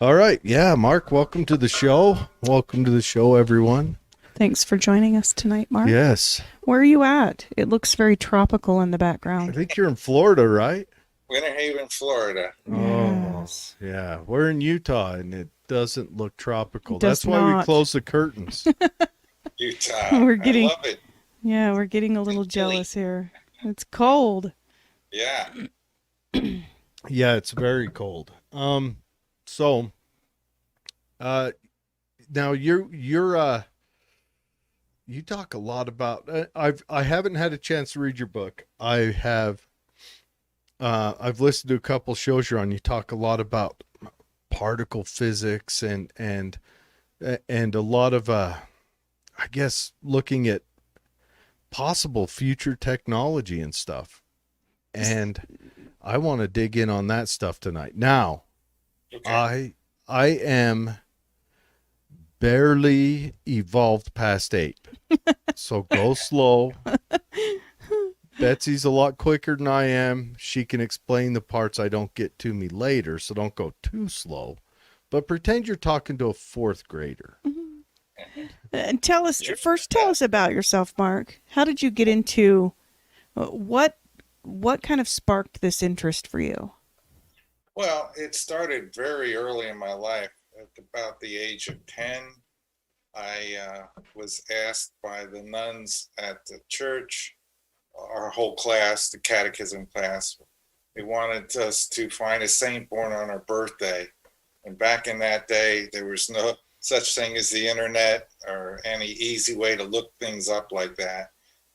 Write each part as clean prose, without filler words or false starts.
All right. Yeah, Mark, welcome to the show. Welcome to the show, everyone. Thanks for joining us tonight, Mark. Yes. Where are you at? It looks very tropical in the I background. think you're in Florida, right? Winter Haven, Florida. Oh, Yes. yeah. We're in Utah and it doesn't look tropical. It That's does why we not. close the curtains. Utah. We're I getting, love it. yeah, we're getting a And little chilly. jealous here. It's cold. Yeah. Yeah, it's very cold. So, uh now you talk a lot about I haven't had a chance to read your book. I've listened to a couple shows you're on. You talk a lot about particle physics and a lot of I guess looking at possible future technology and stuff. And I want to dig in on that stuff tonight. Now, Okay. I am barely evolved past ape. So go slow. Betsy's a lot quicker than I am. She can explain the parts I don't get to me later, so don't go too slow. But pretend you're talking to a fourth grader. And tell us Sure. first. Tell Yeah. us about yourself, Mark. How did you get into what? What kind of sparked this interest for you? Well, it started very early in my life. At about the age of 10, I was asked by the nuns at the church, our whole class, the catechism class, they wanted us to find a saint born on our birthday. And back in that day, there was no such thing as the internet or any easy way to look things up like that.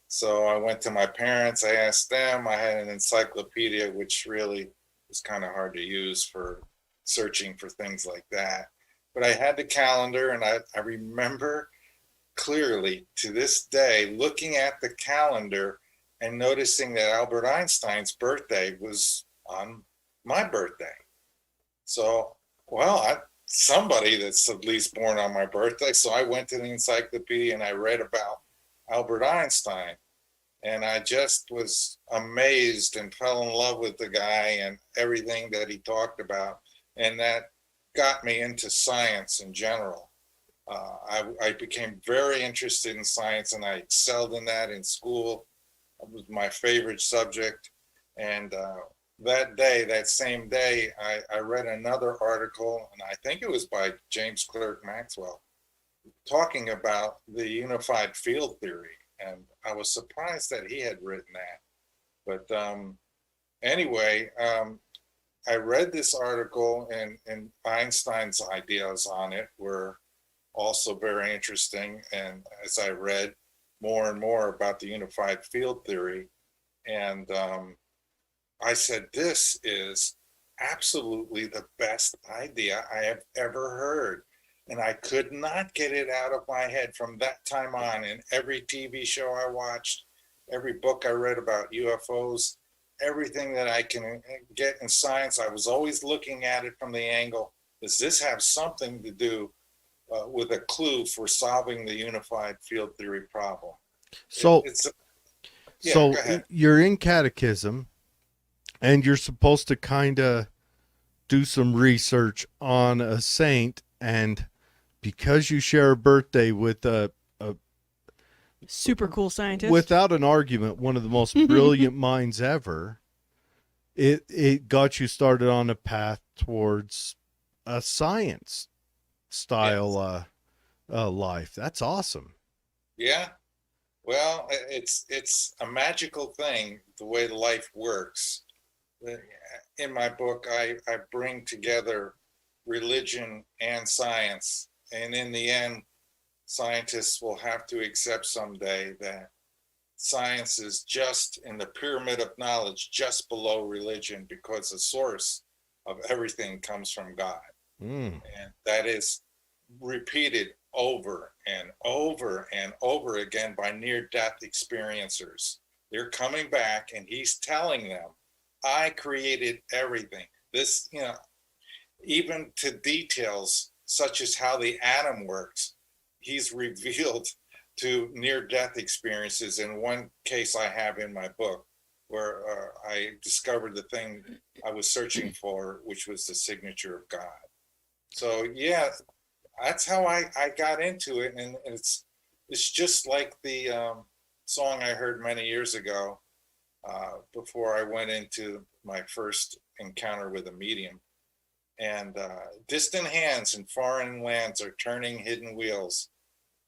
So I went to my parents, I asked them, I had an encyclopedia, which really was kind of hard to use for searching for things like that. But I had the calendar, and I remember clearly to this day looking at the calendar and noticing that Albert Einstein's birthday was on my birthday. So, somebody that's at least born on my birthday. So I went to the encyclopedia and I read about Albert Einstein. And I just was amazed and fell in love with the guy and everything that he talked about. And that got me into science in general. I became very interested in science and I excelled in that in school. It was my favorite subject. And that same day, I read another article, and I think it was by James Clerk Maxwell, talking about the unified field theory. And I was surprised that he had written that. But anyway, I read this article, and Einstein's ideas on it were also very interesting. And as I read more and more about the unified field theory, and I said, this is absolutely the best idea I have ever heard. And I could not get it out of my head from that time on. In every TV show I watched, every book I read about UFOs, everything that I can get in science, I was always looking at it from the angle, does this have something to do with a clue for solving the unified field theory problem? So It's, yeah, so go ahead. you're in catechism and you're supposed to kind of do some research on a saint, and because you share a birthday with a Super cool scientist. without an argument one of the most brilliant minds ever, it got you started on a path towards a science style Yes. life. That's awesome. Yeah. Well, it's a magical thing the way life works. In my book, I bring together religion and science, and in the end, scientists will have to accept someday that science is just in the pyramid of knowledge, just below religion, because the source of everything comes from God, Mm. and that is repeated over and over and over again by near death experiencers. They're coming back and he's telling them, I created everything. This, even to details such as how the atom works, he's revealed to near death experiences. In one case I have in my book, where I discovered the thing I was searching for, which was the signature of God. So yeah, that's how I got into it, and it's just like the song I heard many years ago before I went into my first encounter with a medium. And distant hands in foreign lands are turning hidden wheels,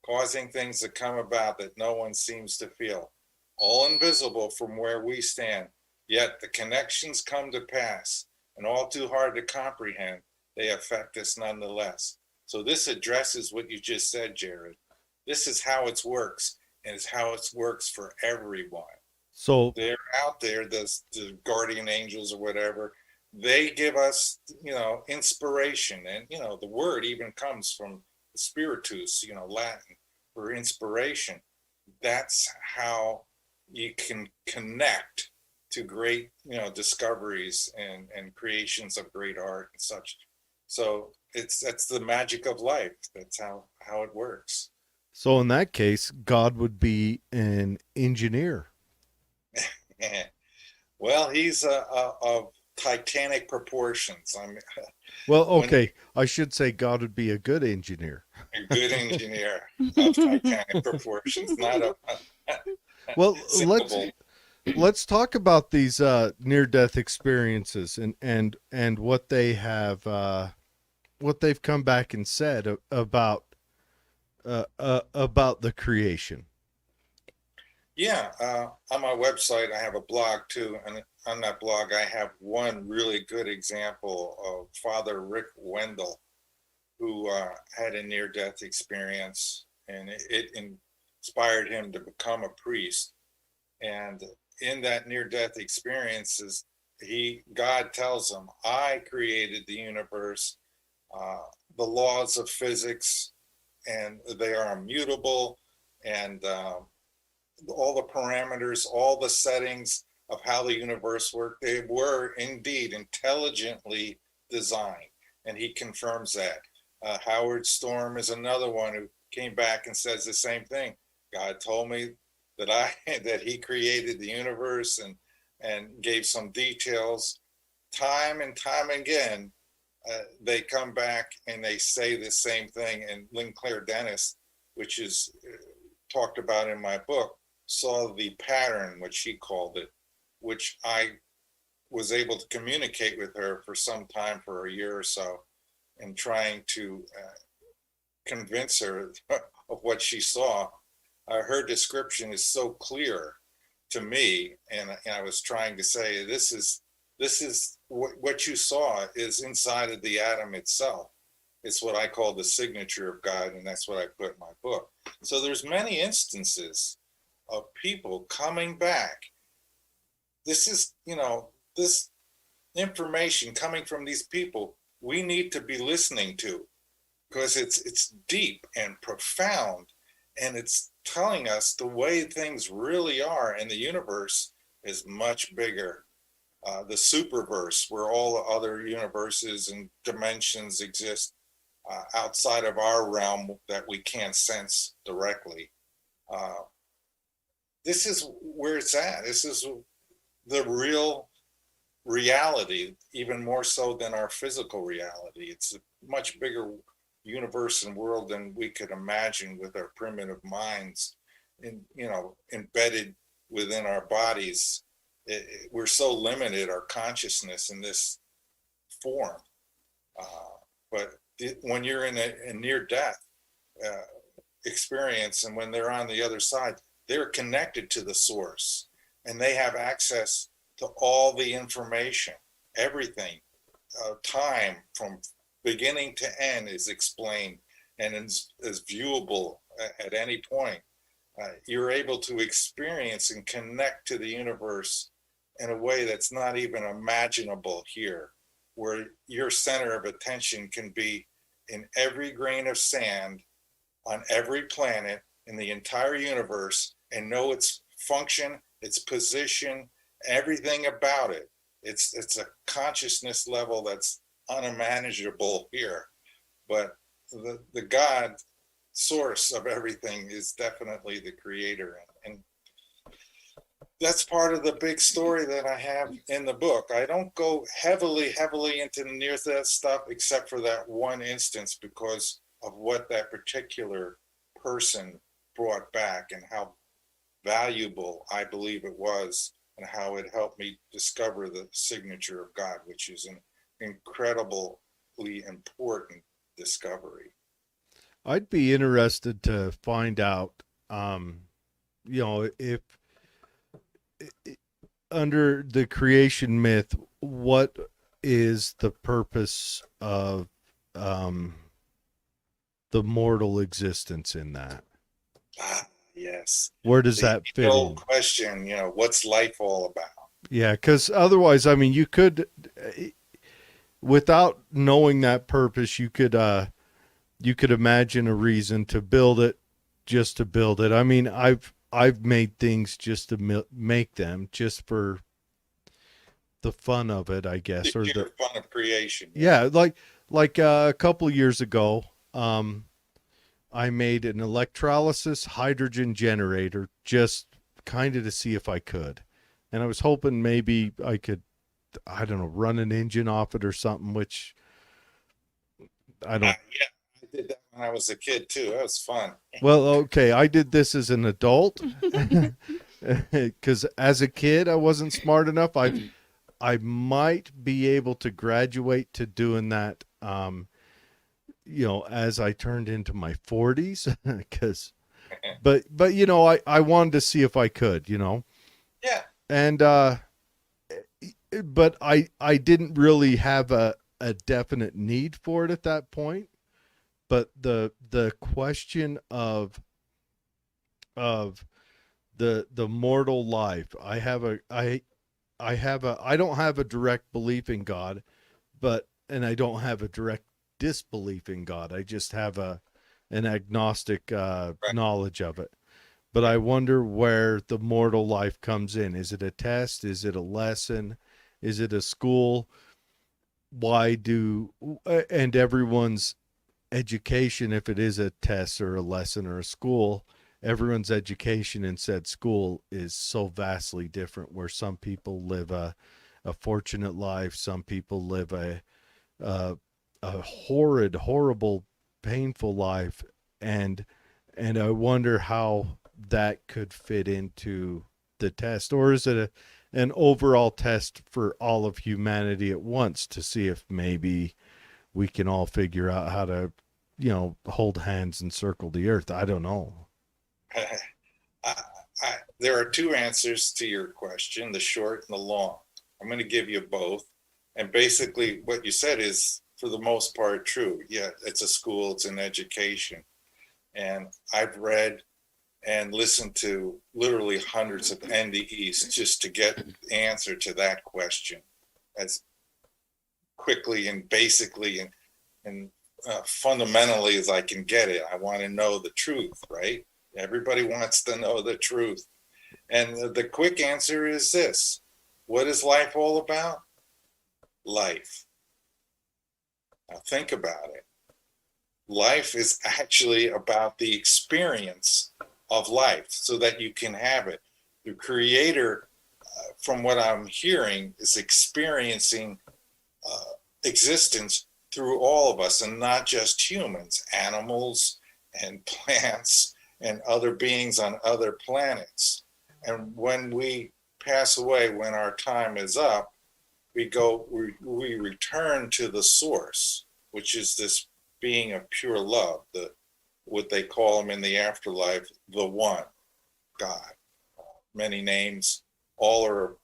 causing things to come about that no one seems to feel. All invisible from where we stand, yet the connections come to pass, and all too hard to comprehend, they affect us nonetheless. So this addresses what you just said, Jared. This is how it works, and it's how it works for everyone. So They're out there, the guardian angels or whatever. They give us, inspiration, and the word even comes from spiritus, Latin for inspiration. That's how you can connect to great, discoveries and creations of great art and such. So that's the magic of life. That's how it works. so in that case, God would be an engineer. Well, he's of titanic proportions. I mean, Well, when okay, I should say God would be a good engineer. a good engineer of titanic proportions, not a Well, syllable. let's talk about these near death experiences and what they've come back and said about the creation. Yeah, on my website, I have a blog too, and on that blog, I have one really good example of Father Rick Wendell, who had a near-death experience, and it inspired him to become a priest. And in that near-death experiences, God tells him, "I created the universe, the laws of physics, and they are immutable, and all the parameters, all the settings of how the universe worked, they were indeed intelligently designed." And he confirms that. Howard Storm is another one who came back and says the same thing. God told me that that he created the universe, and gave some details. Time and time again, they come back and they say the same thing. And Lynn Claire Dennis, which is talked about in my book, saw the pattern, which she called it, which I was able to communicate with her for some time, for a year or so, and trying to convince her of what she saw. Her description is so clear to me, and I was trying to say, this is what you saw is inside of the atom itself. It's what I call the signature of God, and that's what I put in my book. So there's many instances of people coming back. This is, this information coming from these people, we need to be listening to, because it's deep and profound, and it's telling us the way things really are, and the universe is much bigger. The superverse, where all the other universes and dimensions exist outside of our realm that we can't sense directly. This is where it's at. This is the real reality, even more so than our physical reality. It's a much bigger universe and world than we could imagine with our primitive minds, embedded within our bodies. We're so limited, our consciousness, in this form. But when you're in a near death experience, and when they're on the other side, they're connected to the source, and they have access to all the information, everything. Time from beginning to end is explained and is viewable at any point. You're able to experience and connect to the universe in a way that's not even imaginable here, where your center of attention can be in every grain of sand on every planet in the entire universe, and know its function, its position, everything about it. It's a consciousness level that's unimaginable here. But the God source of everything is definitely the creator. And that's part of the big story that I have in the book. I don't go heavily into the near death stuff except for that one instance because of what that particular person brought back and how valuable I believe it was and how it helped me discover the signature of God, which is an incredibly important discovery. I'd be interested to find out, if under the creation myth, what is the purpose of um, the mortal existence in that? Ah, yes. Where does The that fit old in? question, what's life all about? Yeah, because otherwise, I mean, you could, without knowing that purpose, you could imagine a reason to build it just to build it. I mean, I've made things just to make them, just for the fun of it, I The guess, or sheer the fun of creation. yeah, like a couple years ago, I made an electrolysis hydrogen generator just kind of to see if I could, and I was hoping maybe I could, I don't know, run an engine off it or something, which I don't. Yeah, I did that when I was a kid too. That was fun. Well, okay, I did this as an adult because as a kid I wasn't smart enough. I might be able to graduate to doing that, as I turned into my 40s, because, but I wanted to see if I could, Yeah. and but I didn't really have a definite need for it at that point. But the question of the mortal life, I don't have a direct belief in God, and I don't have a direct disbelief in God. I just have an agnostic Right. knowledge of it. But I wonder where the mortal life comes in. Is it a test? Is it a lesson? Is it a school? And everyone's education, if it is a test or a lesson or a school, everyone's education in said school is so vastly different, where some people live a fortunate life, some people live a, a horrible, painful life, and I wonder how that could fit into the test, or is it an overall test for all of humanity at once to see if maybe we can all figure out how to, hold hands and circle the earth. I don't know. I, there are two answers to your question, the short and the long. I'm going to give you both. And basically, what you said is, for the most part, true. Yeah, it's a school, it's an education. And I've read and listened to literally hundreds of NDEs just to get the answer to that question as quickly and basically and fundamentally as I can get it. I want to know the truth, right? Everybody wants to know the truth. And the quick answer is this: what is life all about? Life. Now think about it. Life is actually about the experience of life so that you can have it. The creator, from what I'm hearing, is experiencing existence through all of us, and not just humans, animals and plants and other beings on other planets. And when we pass away, when our time is up, we return to the source, which is this being of pure love, what they call him in the afterlife, the one, God. Many names, all are,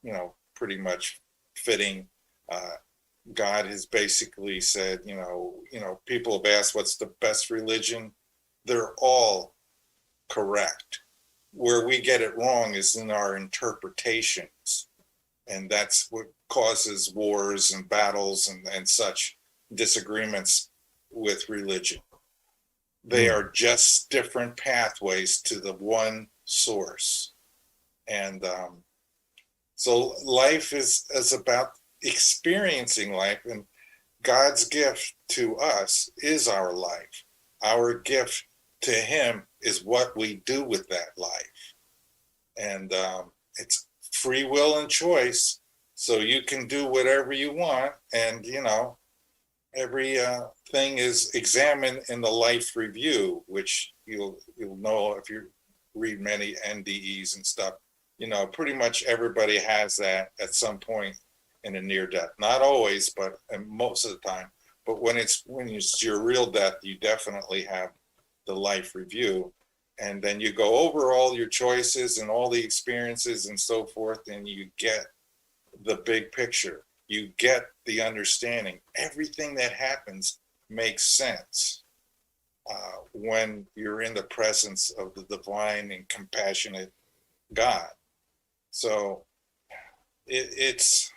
pretty much fitting. God has basically said, people have asked what's the best religion. They're all correct. Where we get it wrong is in our interpretations. And that's what causes wars and battles and such disagreements with religion. They are just different pathways to the one source. And so life is about experiencing life, and God's gift to us is our life. Our gift to him is what we do with that life. And it's free will and choice, so you can do whatever you want. And every thing is examined in the life review, which you'll know if you read many NDEs and stuff. Pretty much everybody has that at some point in a near death. Not always, but most of the time. But when it's your real death, you definitely have the life review. And then you go over all your choices and all the experiences and so forth, and you get the big picture. You get the understanding. Everything that happens makes sense when you're in the presence of the divine and compassionate God. So it's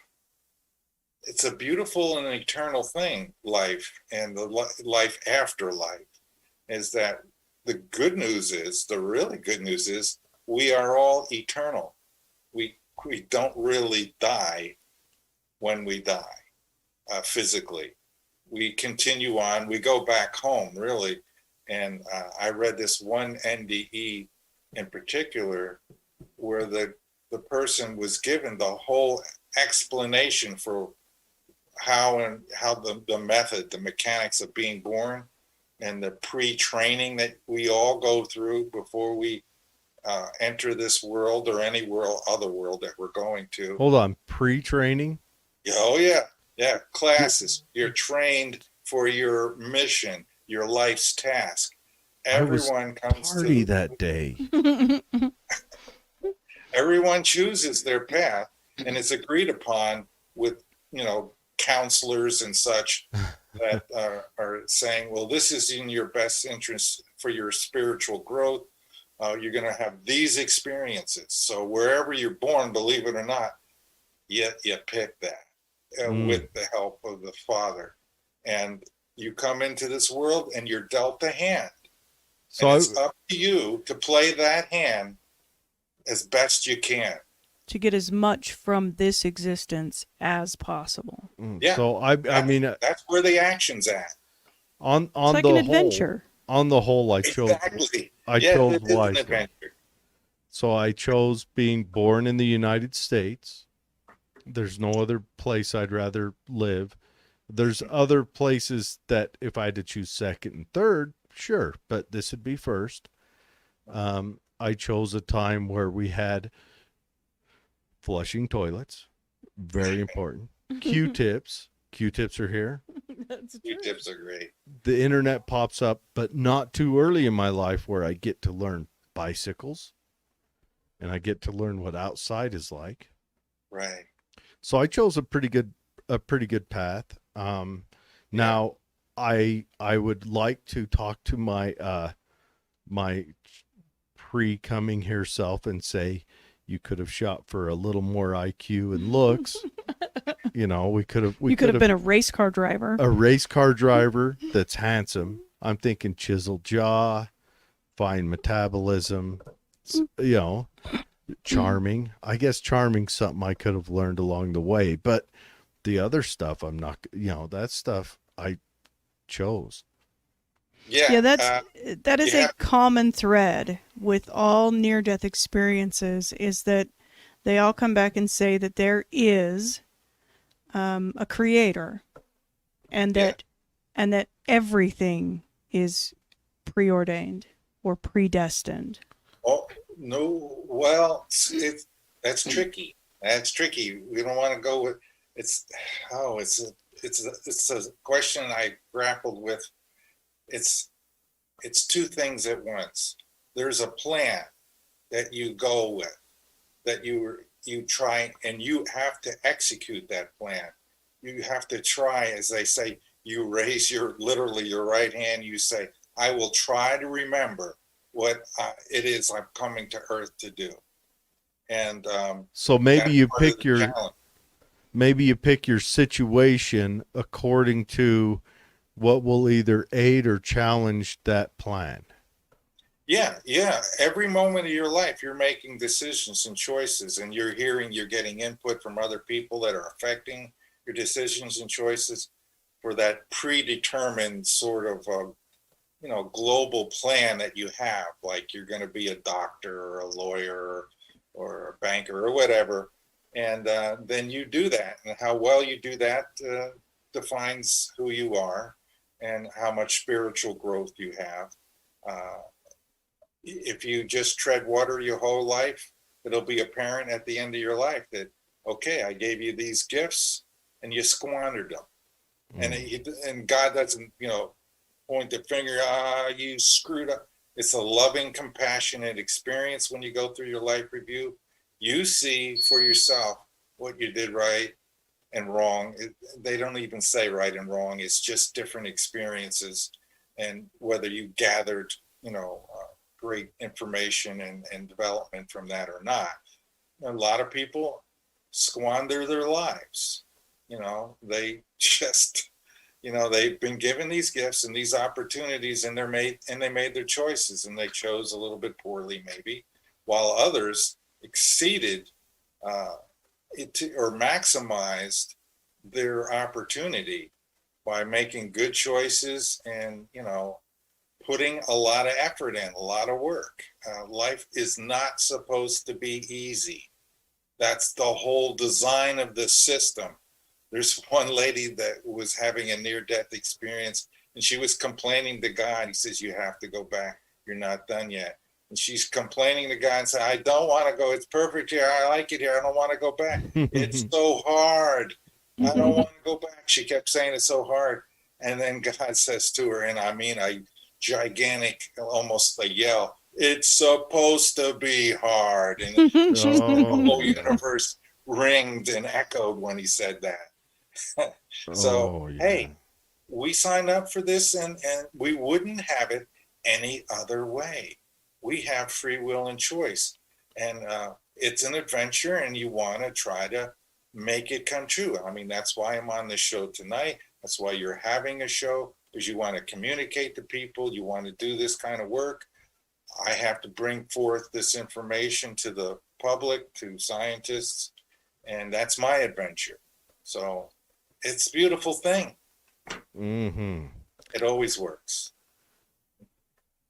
a beautiful and eternal thing, life, and the life after life. Is that the good news is, the really good news is, we are all eternal. We don't really die when we die physically. We continue on. We go back home, really. And I read this one NDE in particular where the person was given the whole explanation for how the method, the mechanics of being born, and the pre-training that we all go through before we enter this world or any other world that we're going to. Hold on, pre-training? Oh yeah, classes. You're trained for your mission, your life's task. Everyone comes to that day. Everyone chooses their path, and it's agreed upon with counselors and such that are saying, well, this is in your best interest for your spiritual growth. You're going to have these experiences. So wherever you're born, believe it or not, you pick that with the help of the Father. And you come into this world and you're dealt a hand. So and it's up to you to play that hand as best you can. To get as much from this existence as possible. Yeah. So I mean, that's where the action's at. On it's like an adventure. On the whole, I chose. Exactly. I chose wisely. An adventure. So I chose being born in the United States. There's no other place I'd rather live. There's other places that if I had to choose second and third, sure, but this would be first. I chose a time where we had flushing toilets, very important. Q-tips are here. That's Q-tips are great. The internet pops up, but not too early in my life where I get to learn bicycles and I get to learn what outside is like. Right. So I chose a pretty good path. Now I would like to talk to my my pre-coming here self and say, you could have shot for a little more IQ and looks. We could have. You could have been a race car driver. A race car driver that's handsome. I'm thinking chiseled jaw, fine metabolism. Charming. I guess charming's something I could have learned along the way. But the other stuff, I'm not. That stuff I chose. Yeah, that is a common thread with all near-death experiences, is that they all come back and say that there is a creator, and that everything is preordained or predestined. Oh no! Well, that's tricky. That's tricky. We don't want to go with it's a question I grappled with. It's two things at once. There's a plan that you go with, that you try, and you have to execute that plan. You have to try, as they say, you raise literally your right hand. You say, I will try to remember what it is I'm coming to Earth to do. And so maybe you pick your situation according to what will either aid or challenge that plan. Yeah. Every moment of your life, you're making decisions and choices, and you're getting input from other people that are affecting your decisions and choices for that predetermined sort of, global plan that you have. Like you're going to be a doctor or a lawyer, or or a banker or whatever. And then you do that. And how well you do that defines who you are and how much spiritual growth you have. If you just tread water your whole life, it'll be apparent at the end of your life that, okay, I gave you these gifts and you squandered them. And God doesn't, point the finger, you screwed up. It's a loving, compassionate experience when you go through your life review. You see for yourself what you did right and wrong. They don't even say right and wrong. It's just different experiences. And whether you gathered, great information and development from that or not. A lot of people squander their lives. They just, they've been given these gifts and these opportunities, and they made their choices, and they chose a little bit poorly maybe, while others exceeded or maximized their opportunity by making good choices and, putting a lot of effort in, a lot of work. Life is not supposed to be easy. That's the whole design of the system. There's one lady that was having a near-death experience, and she was complaining to God. He says, you have to go back. You're not done yet. And she's complaining to God and saying, I don't want to go. It's perfect here. I like it here. I don't want to go back. It's so hard. I don't want to go back. She kept saying it's so hard. And then God says to her, and I mean a gigantic, almost a yell, it's supposed to be hard. And the whole universe ringed and echoed when he said that. Hey, we signed up for this, and we wouldn't have it any other way. We have free will and choice, and it's an adventure, and you want to try to make it come true. I mean, that's why I'm on this show tonight. That's why you're having a show, because you want to communicate to people. You want to do this kind of work. I have to bring forth this information to the public, to scientists, and that's my adventure. So it's a beautiful thing. Mm-hmm. It always works.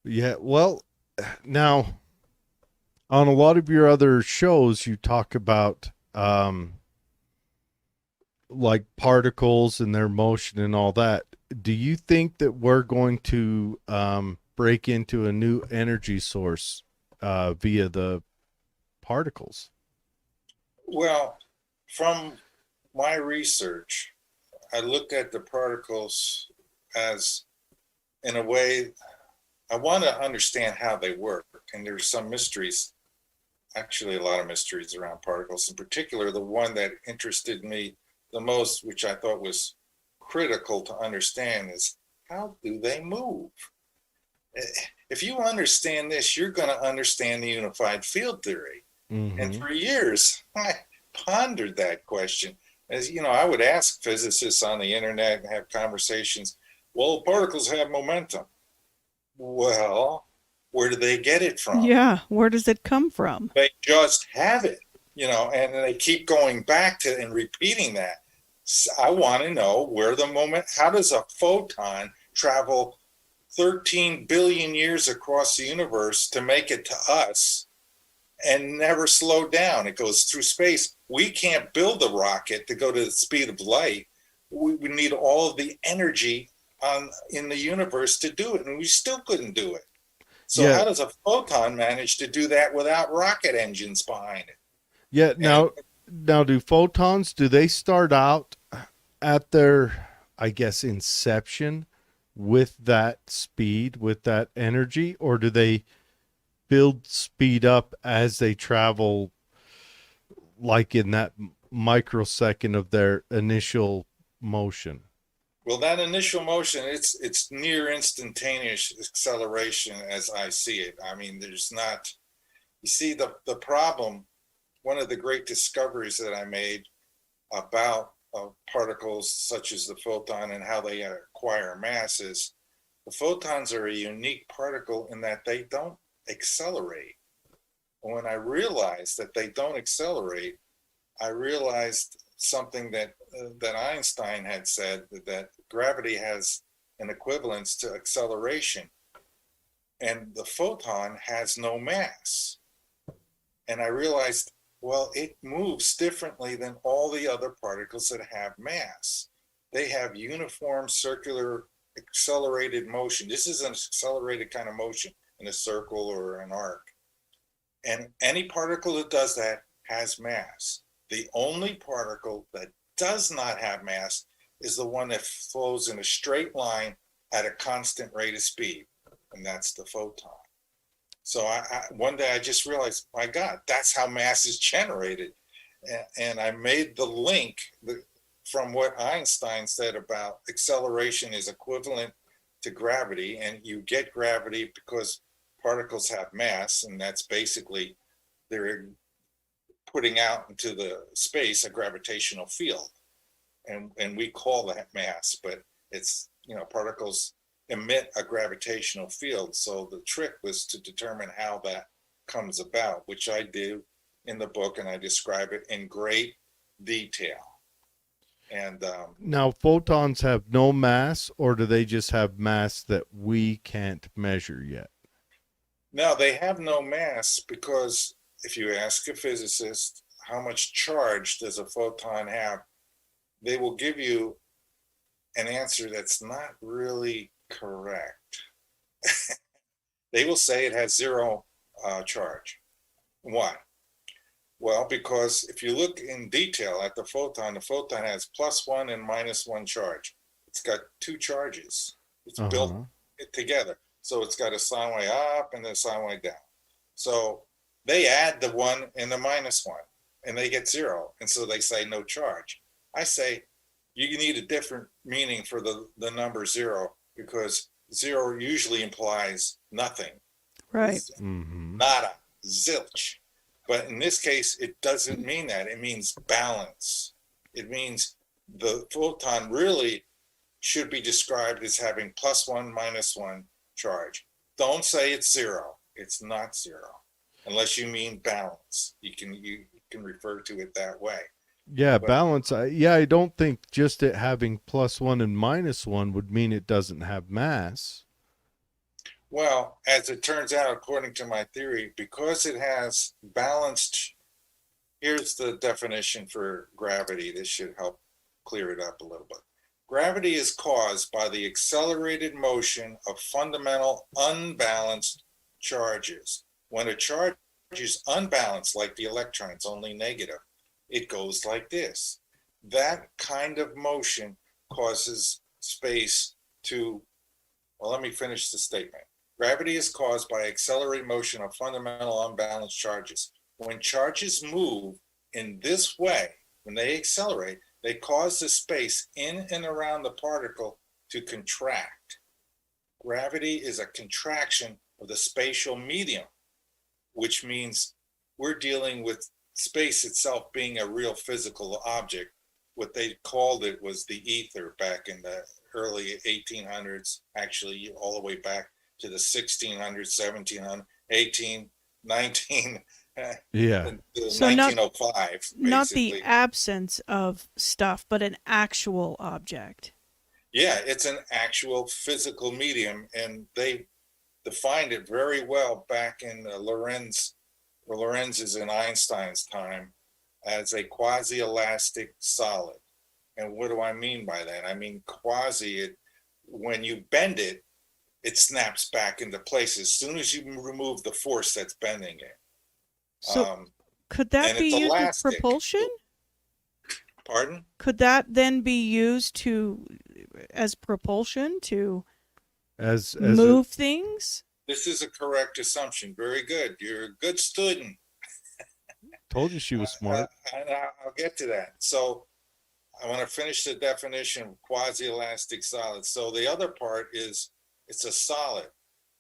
Yeah, well, now, on a lot of your other shows, you talk about like particles and their motion and all that. Do you think that we're going to break into a new energy source via the particles? Well, from my research, I looked at the particles as, in a way, I want to understand how they work. And there's some mysteries, actually a lot of mysteries around particles. In particular, the one that interested me the most, which I thought was critical to understand, is how do they move? If you understand this, you're going to understand the unified field theory. Mm-hmm. And for years, I pondered that question. As I would ask physicists on the internet and have conversations. Well, particles have momentum. Well, where do they get it from? Yeah, where does it come from? They just have it, and they keep going back to and repeating that. So I want to know where the moment, how does a photon travel 13 billion years across the universe to make it to us and never slow down? It goes through space. We can't build a rocket to go to the speed of light. We need all of the energy in the universe to do it, and we still couldn't do it. So how does a photon manage to do that without rocket engines behind it? Yeah, now do photons, do they start out at their, I guess, inception with that speed, with that energy, or do they build speed up as they travel, like in that microsecond of their initial motion? Well, that initial motion, it's near instantaneous acceleration as I see it. I mean, there's not, you see the problem, one of the great discoveries that I made about particles such as the photon and how they acquire mass is the photons are a unique particle in that they don't accelerate. When I realized that they don't accelerate, I realized something that Einstein had said, that gravity has an equivalence to acceleration, and the photon has no mass. And I realized, well, it moves differently than all the other particles that have mass. They have uniform circular accelerated motion. This is an accelerated kind of motion in a circle or an arc. And any particle that does that has mass. The only particle that does not have mass is the one that flows in a straight line at a constant rate of speed, and that's the photon. So one day I just realized, my God, that's how mass is generated. And I made the link from what Einstein said about acceleration is equivalent to gravity, and you get gravity because particles have mass, and that's basically they're putting out into the space a gravitational field. And we call that mass, but it's, particles emit a gravitational field. So the trick was to determine how that comes about, which I do in the book, and I describe it in great detail. And now, photons have no mass, or do they just have mass that we can't measure yet? No, they have no mass, because if you ask a physicist how much charge does a photon have, they will give you an answer that's not really correct. They will say it has zero charge. Why? Well, because if you look in detail at the photon has +1 and -1 charge. It's got two charges. It's built together. So it's got a sine wave up and a sine wave down. So they add the 1 and the -1 and they get 0. And so they say no charge. I say you need a different meaning for the number 0, because 0 usually implies nothing. Right. Nada, zilch. But in this case, it doesn't mean that. It means balance. It means the photon really should be described as having +1, -1 charge. Don't say it's 0. It's not 0, unless you mean balance. You can refer to it that way. Yeah, but balance. I don't think just it having +1 and -1 would mean it doesn't have mass. Well, as it turns out, according to my theory, because it has balanced, here's the definition for gravity. This should help clear it up a little bit. Gravity is caused by the accelerated motion of fundamental unbalanced charges. When a charge is unbalanced, like the electrons, only negative, it goes like this. That kind of motion causes space to, well, let me finish the statement. Gravity is caused by accelerated motion of fundamental unbalanced charges. When charges move in this way, when they accelerate, they cause the space in and around the particle to contract. Gravity is a contraction of the spatial medium, which means we're dealing with space itself being a real physical object. What they called it was the ether back in the early 1800s, actually all the way back to the 1600s, 1700s, 18, 19, yeah. So 1905. Not the absence of stuff, but an actual object. Yeah, it's an actual physical medium, and they defined it very well back in Lorenz's and Einstein's time as a quasi-elastic solid. And what do I mean by that? I mean quasi, when you bend it, it snaps back into place as soon as you remove the force that's bending it. So could that be used as propulsion? Pardon? Could that then be used as propulsion to move things? This is a correct assumption. Very good. You're a good student. Told you she was smart. I'll get to that. So I want to finish the definition of quasi-elastic solid. So the other part is it's a solid.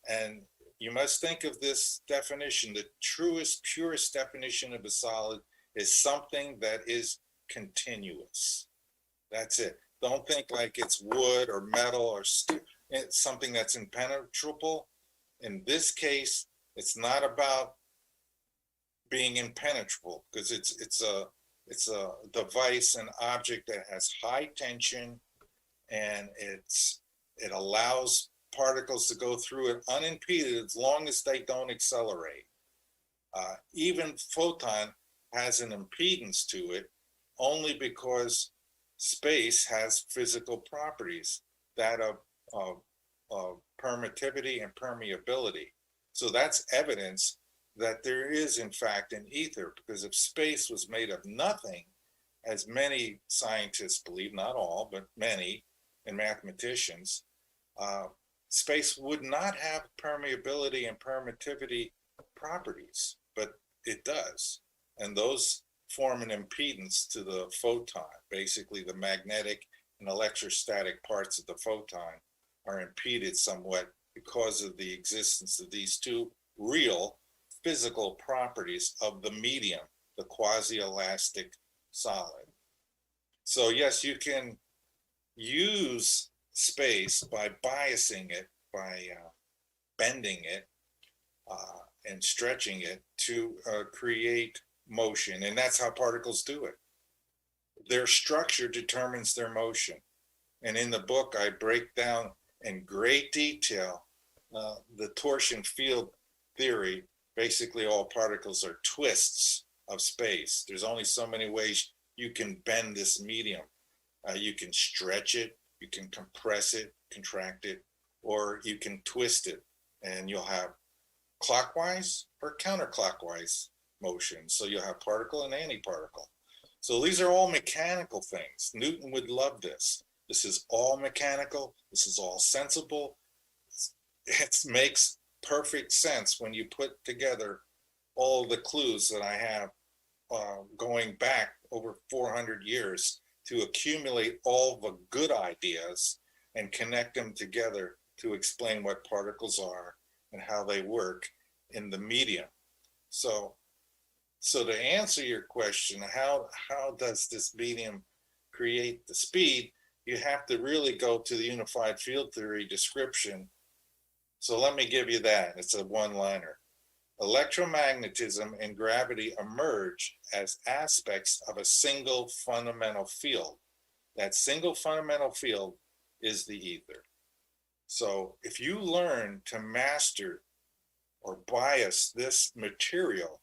And you must think of this definition. The truest, purest definition of a solid is something that is continuous. That's it. Don't think like it's wood or metal or it's something that's impenetrable. In this case, it's not about being impenetrable, because it's a device, an object that has high tension, and it allows particles to go through it unimpeded as long as they don't accelerate. Even photon has an impedance to it only because space has physical properties that of permittivity and permeability. So that's evidence that there is in fact an ether, because if space was made of nothing, as many scientists believe, not all, but many, and mathematicians, space would not have permeability and permittivity properties, but it does. And those form an impedance to the photon. Basically, the magnetic and electrostatic parts of the photon are impeded somewhat because of the existence of these two real physical properties of the medium, the quasi-elastic solid. So yes, you can use space by biasing it, by bending it and stretching it to create motion. And that's how particles do it. Their structure determines their motion. And in the book, I break down in great detail the torsion field theory. Basically, all particles are twists of space. There's only so many ways you can bend this medium. You can stretch it, you can compress it, contract it, or you can twist it, and you'll have clockwise or counterclockwise motion. So you'll have particle and antiparticle. So these are all mechanical things. Newton would love this. This is all mechanical. This is all sensible. It makes perfect sense when you put together all the clues that I have going back over 400 years to accumulate all the good ideas and connect them together to explain what particles are and how they work in the medium. So to answer your question, how does this medium create the speed? You have to really go to the unified field theory description. So let me give you that. It's a one-liner. Electromagnetism and gravity emerge as aspects of a single fundamental field. That single fundamental field is the ether. So if you learn to master or bias this material,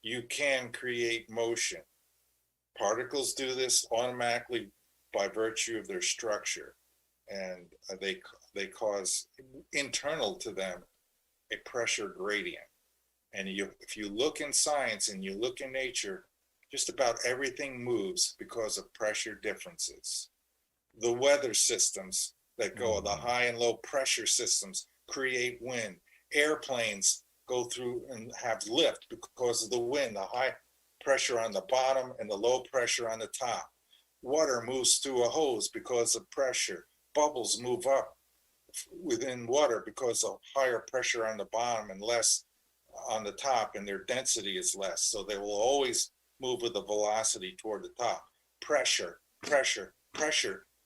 you can create motion. Particles do this automatically by virtue of their structure, and they cause internal to them a pressure gradient. And if you look in science and you look in nature, just about everything moves because of pressure differences. The weather systems that go, the high and low pressure systems create wind. Airplanes go through and have lift because of the wind, the high pressure on the bottom and the low pressure on the top. Water moves through a hose because of pressure. Bubbles move up within water because of higher pressure on the bottom and less on the top, and their density is less. So they will always move with the velocity toward the top. Pressure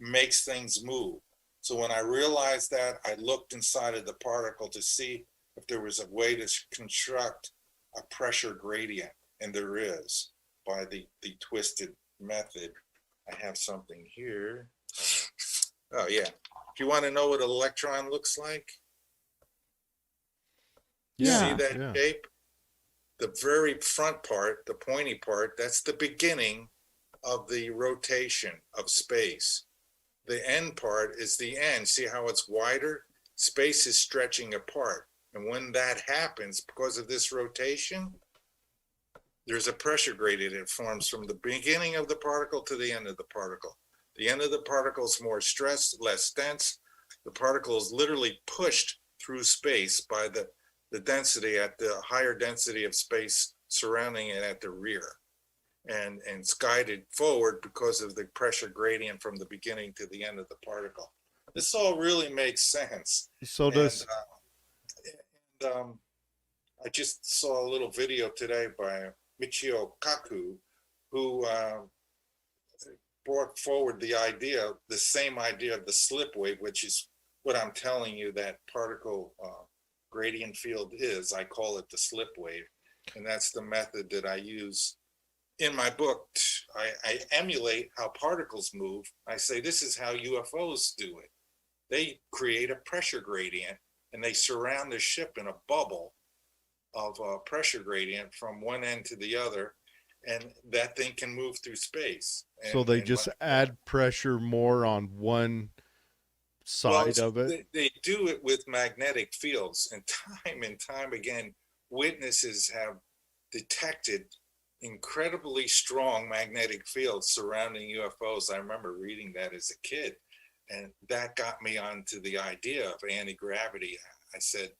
makes things move. So when I realized that, I looked inside of the particle to see if there was a way to construct a pressure gradient, and there is by the twisted method. I have something here. Oh yeah. If you want to know what an electron looks like, see that shape? The very front part, the pointy part, that's the beginning of the rotation of space. The end part is the end. See how it's wider? Space is stretching apart. And when that happens, because of this rotation, there's a pressure gradient that forms from the beginning of the particle to the end of the particle. The end of the particle is more stressed, less dense. The particle is literally pushed through space by the density at the higher density of space surrounding it at the rear. And it's guided forward because of the pressure gradient from the beginning to the end of the particle. This all really makes sense. So does... I just saw a little video today by Michio Kaku, who brought forward the idea, the same idea of the slip wave, which is what I'm telling you that particle gradient field is. I call it the slip wave, and that's the method that I use in my book. I emulate how particles move. I say this is how UFOs do it. They create a pressure gradient and they surround the ship in a bubble of a pressure gradient from one end to the other, and that thing can move through space. So they just add pressure more on one side of it? They do it with magnetic fields, and time again, witnesses have detected incredibly strong magnetic fields surrounding UFOs. I remember reading that as a kid, and that got me onto the idea of anti-gravity. I said,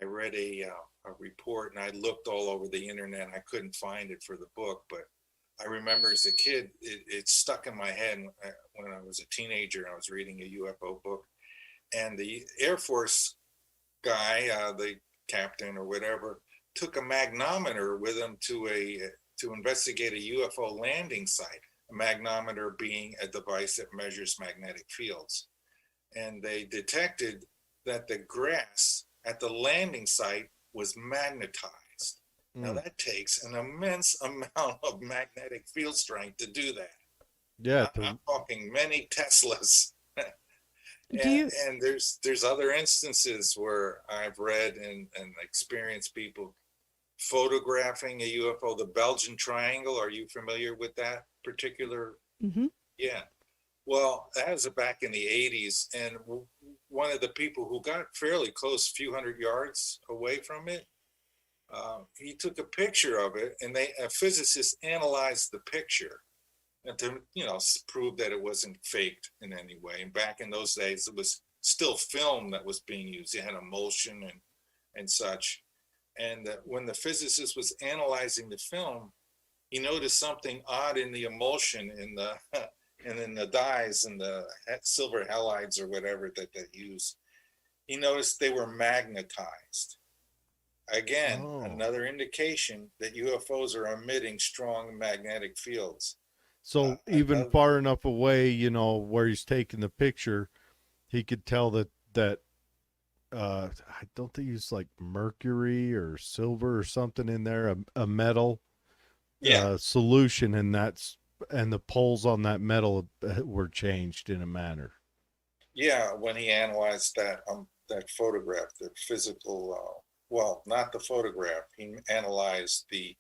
I read a report, and I looked all over the internet. I couldn't find it for the book, but I remember as a kid, it stuck in my head when I was a teenager. I was reading a UFO book, and the Air Force guy, the captain or whatever, took a magnometer with him to investigate a UFO landing site. A magnometer being a device that measures magnetic fields, and they detected that the grass at the landing site was magnetized. Now that takes an immense amount of magnetic field strength to do that. Yeah, I'm talking many Teslas. And there's other instances where I've read and experienced people photographing a UFO, the Belgian Triangle. Are you familiar with that particular? Mm-hmm. Yeah. Well, that was back in the 80s, and one of the people who got fairly close, a few hundred yards away from it, he took a picture of it, and a physicist analyzed the picture, and to prove that it wasn't faked in any way. And back in those days, it was still film that was being used. It had emulsion and such. And when the physicist was analyzing the film, he noticed something odd in the emulsion and in the dyes and the silver halides or whatever that they use. He noticed they were magnetized. Again, another indication that UFOs are emitting strong magnetic fields. So even far enough away, where he's taking the picture, he could tell that I don't think it's like mercury or silver or something in there, a metal solution, and the poles on that metal were changed in a manner. Yeah, when he analyzed that photograph, the physical, not the photograph, he analyzed the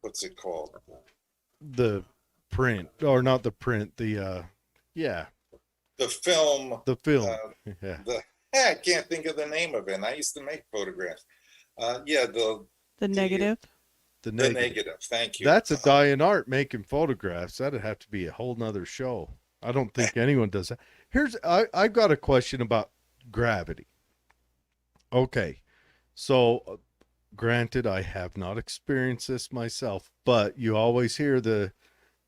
what's it called? The print, or not the print, the film. The film. I can't think of the name of it. And I used to make photographs. The negative. The negative. Thank you. That's a dying art, making photographs. That'd have to be a whole nother show. I don't think anyone does that. I've got a question about gravity. Okay, so granted, I have not experienced this myself, but you always hear the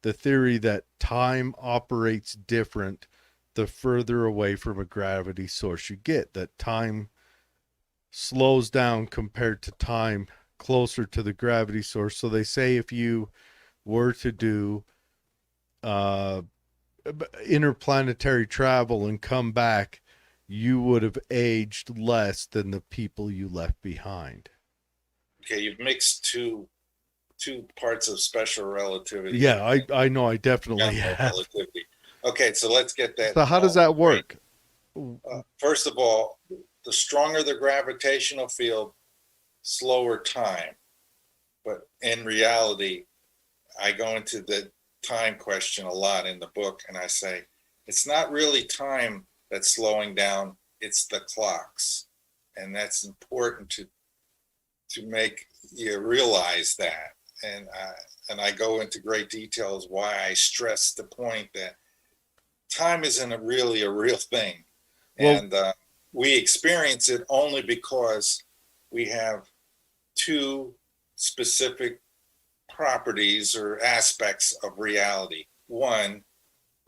theory that time operates different the further away from a gravity source you get, that time slows down compared to time closer to the gravity source. So they say if you were to do interplanetary travel and come back, you would have aged less than the people you left behind. Okay, you've mixed two parts of special relativity. Yeah, I know, I definitely have. Relativity. Okay, so let's get that. So how does that work? First of all, the stronger the gravitational field, slower time. But in reality, I go into the time question a lot in the book, and I say, it's not really time that's slowing down, it's the clocks. And that's important to make you realize that. And I go into great details why I stress the point that time isn't really a real thing. Well, and we experience it only because we have two specific properties or aspects of reality. One,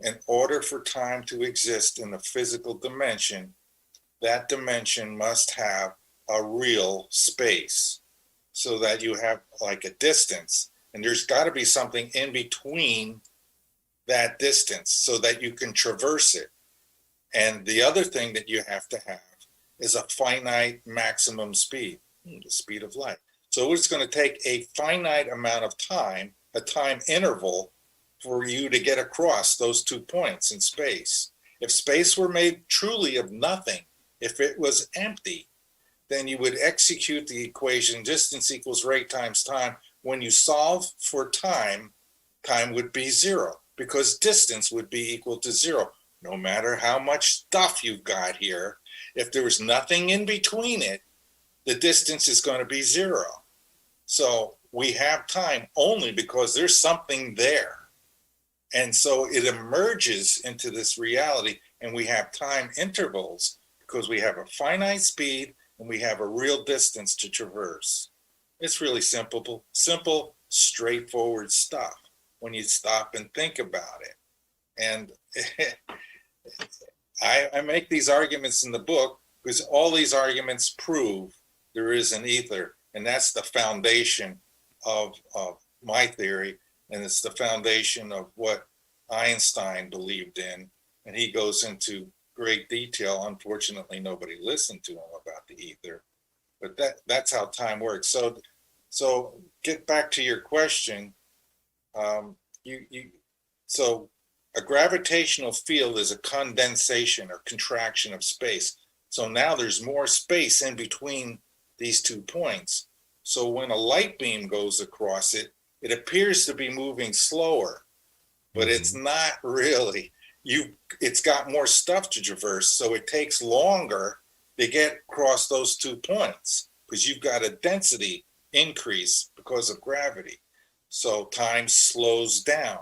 in order for time to exist in the physical dimension, that dimension must have a real space, so that you have like a distance, and there's got to be something in between that distance so that you can traverse it. And the other thing that you have to have is a finite maximum speed, the speed of light. So it's going to take a finite amount of time, a time interval, for you to get across those 2 points in space. If space were made truly of nothing, if it was empty, then you would execute the equation distance equals rate times time. When you solve for time, time would be zero because distance would be equal to zero. No matter how much stuff you've got here, if there was nothing in between it, the distance is going to be zero. So we have time only because there's something there. And so it emerges into this reality, and we have time intervals because we have a finite speed and we have a real distance to traverse. It's really simple, straightforward stuff when you stop and think about it. And I make these arguments in the book because all these arguments prove there is an ether, and that's the foundation of my theory, and it's the foundation of what Einstein believed in, and he goes into great detail. Unfortunately, nobody listened to him about the ether, but that's how time works. So get back to your question. So a gravitational field is a condensation or contraction of space. So now there's more space in between these 2 points. So when a light beam goes across it, it appears to be moving slower, but it's not really. It's got more stuff to traverse, so it takes longer to get across those 2 points because you've got a density increase because of gravity. So time slows down,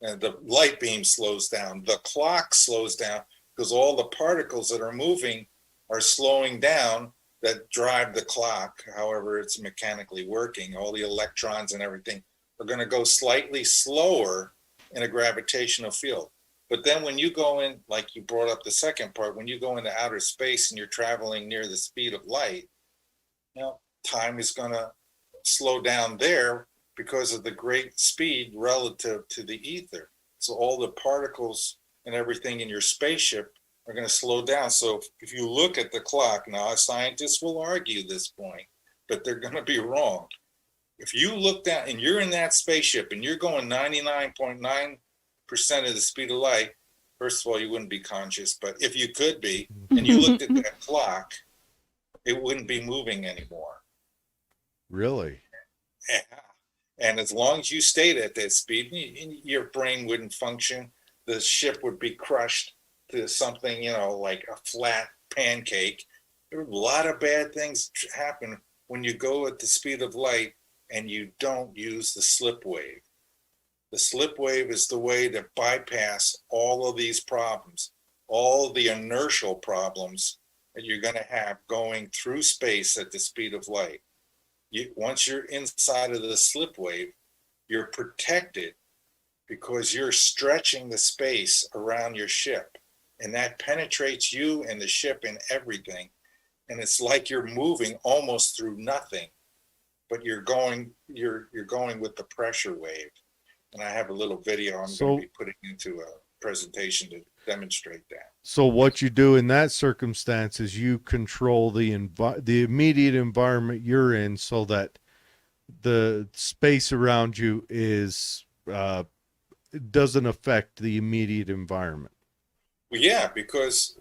and the light beam slows down. The clock slows down because all the particles that are moving are slowing down that drive the clock, however it's mechanically working. All the electrons and everything are going to go slightly slower in a gravitational field. But then when you go in, like you brought up the second part, when you go into outer space and you're traveling near the speed of light, time is going to slow down there because of the great speed relative to the ether. So all the particles and everything in your spaceship are going to slow down. So if you look at the clock, now scientists will argue this point, but they're going to be wrong. If you look down and you're in that spaceship and you're going 99.9% of the speed of light, first of all, you wouldn't be conscious, but if you could be, and you looked at that clock, it wouldn't be moving anymore. Really? Yeah. And as long as you stayed at that speed, your brain wouldn't function. The ship would be crushed to something, like a flat pancake. There are a lot of bad things happen when you go at the speed of light and you don't use the slip wave. The slip wave is the way to bypass all of these problems, all the inertial problems that you're going to have going through space at the speed of light. Once you're inside of the slip wave, you're protected because you're stretching the space around your ship, and that penetrates you and the ship and everything. And it's like you're moving almost through nothing, but you're going with the pressure wave. And I have a little video I'm going to be putting into a presentation to demonstrate that. So what you do in that circumstance is you control the immediate environment you're in so that the space around you is doesn't affect the immediate environment. Well, yeah, because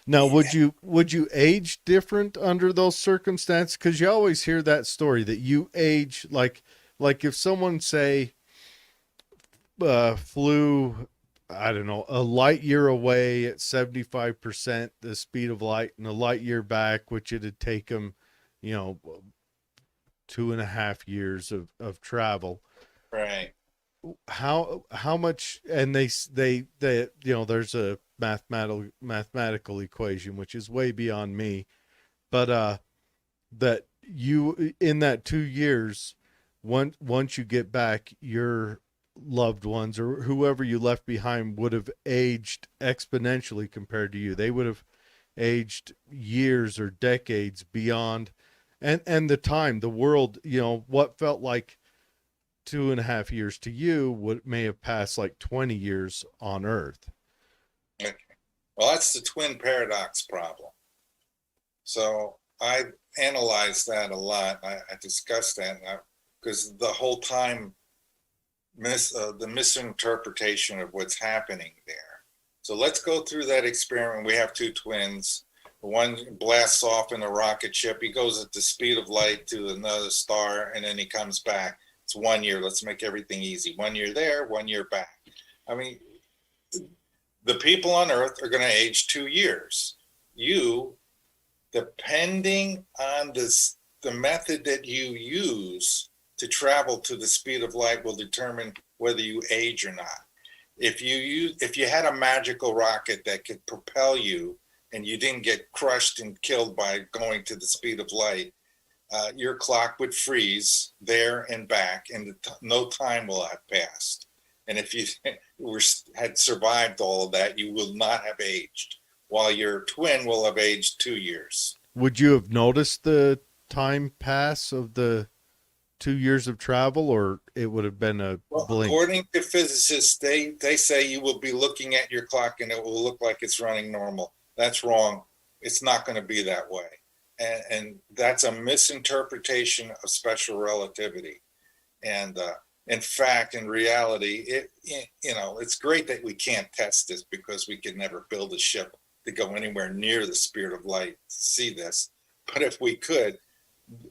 now would you age different under those circumstances? Because you always hear that story that you age like if someone say flew, I don't know, a light year away at 75% the speed of light and a light year back, which it'd take them, 2.5 years of travel. Right. How much, and they there's a mathematical equation, which is way beyond me, but that you, in that 2 years, once you get back, your loved ones or whoever you left behind would have aged exponentially compared to you. They would have aged years or decades beyond, and the time, the world, what felt like 2.5 years to you may have passed like 20 years on Earth. Okay. Well, that's the twin paradox problem. So I analyzed that a lot. I discussed that because the whole time the misinterpretation of what's happening there. So let's go through that experiment. We have two twins. One blasts off in a rocket ship. He goes at the speed of light to another star, and then he comes back. It's 1 year. Let's make everything easy. 1 year there, 1 year back. I mean, the people on Earth are going to age 2 years. You, depending on the method that you use to travel to the speed of light, will determine whether you age or not. If you had a magical rocket that could propel you and you didn't get crushed and killed by going to the speed of light, your clock would freeze there and back, and no time will have passed. And if you had survived all of that, you will not have aged, while your twin will have aged 2 years. Would you have noticed the time pass of the 2 years of travel, or it would have been a blink? According to physicists, they say you will be looking at your clock and it will look like it's running normal. That's wrong. It's not going to be that way. And that's a misinterpretation of special relativity. And in fact, in reality, it's great that we can't test this, because we could never build a ship to go anywhere near the speed of light to see this. But if we could,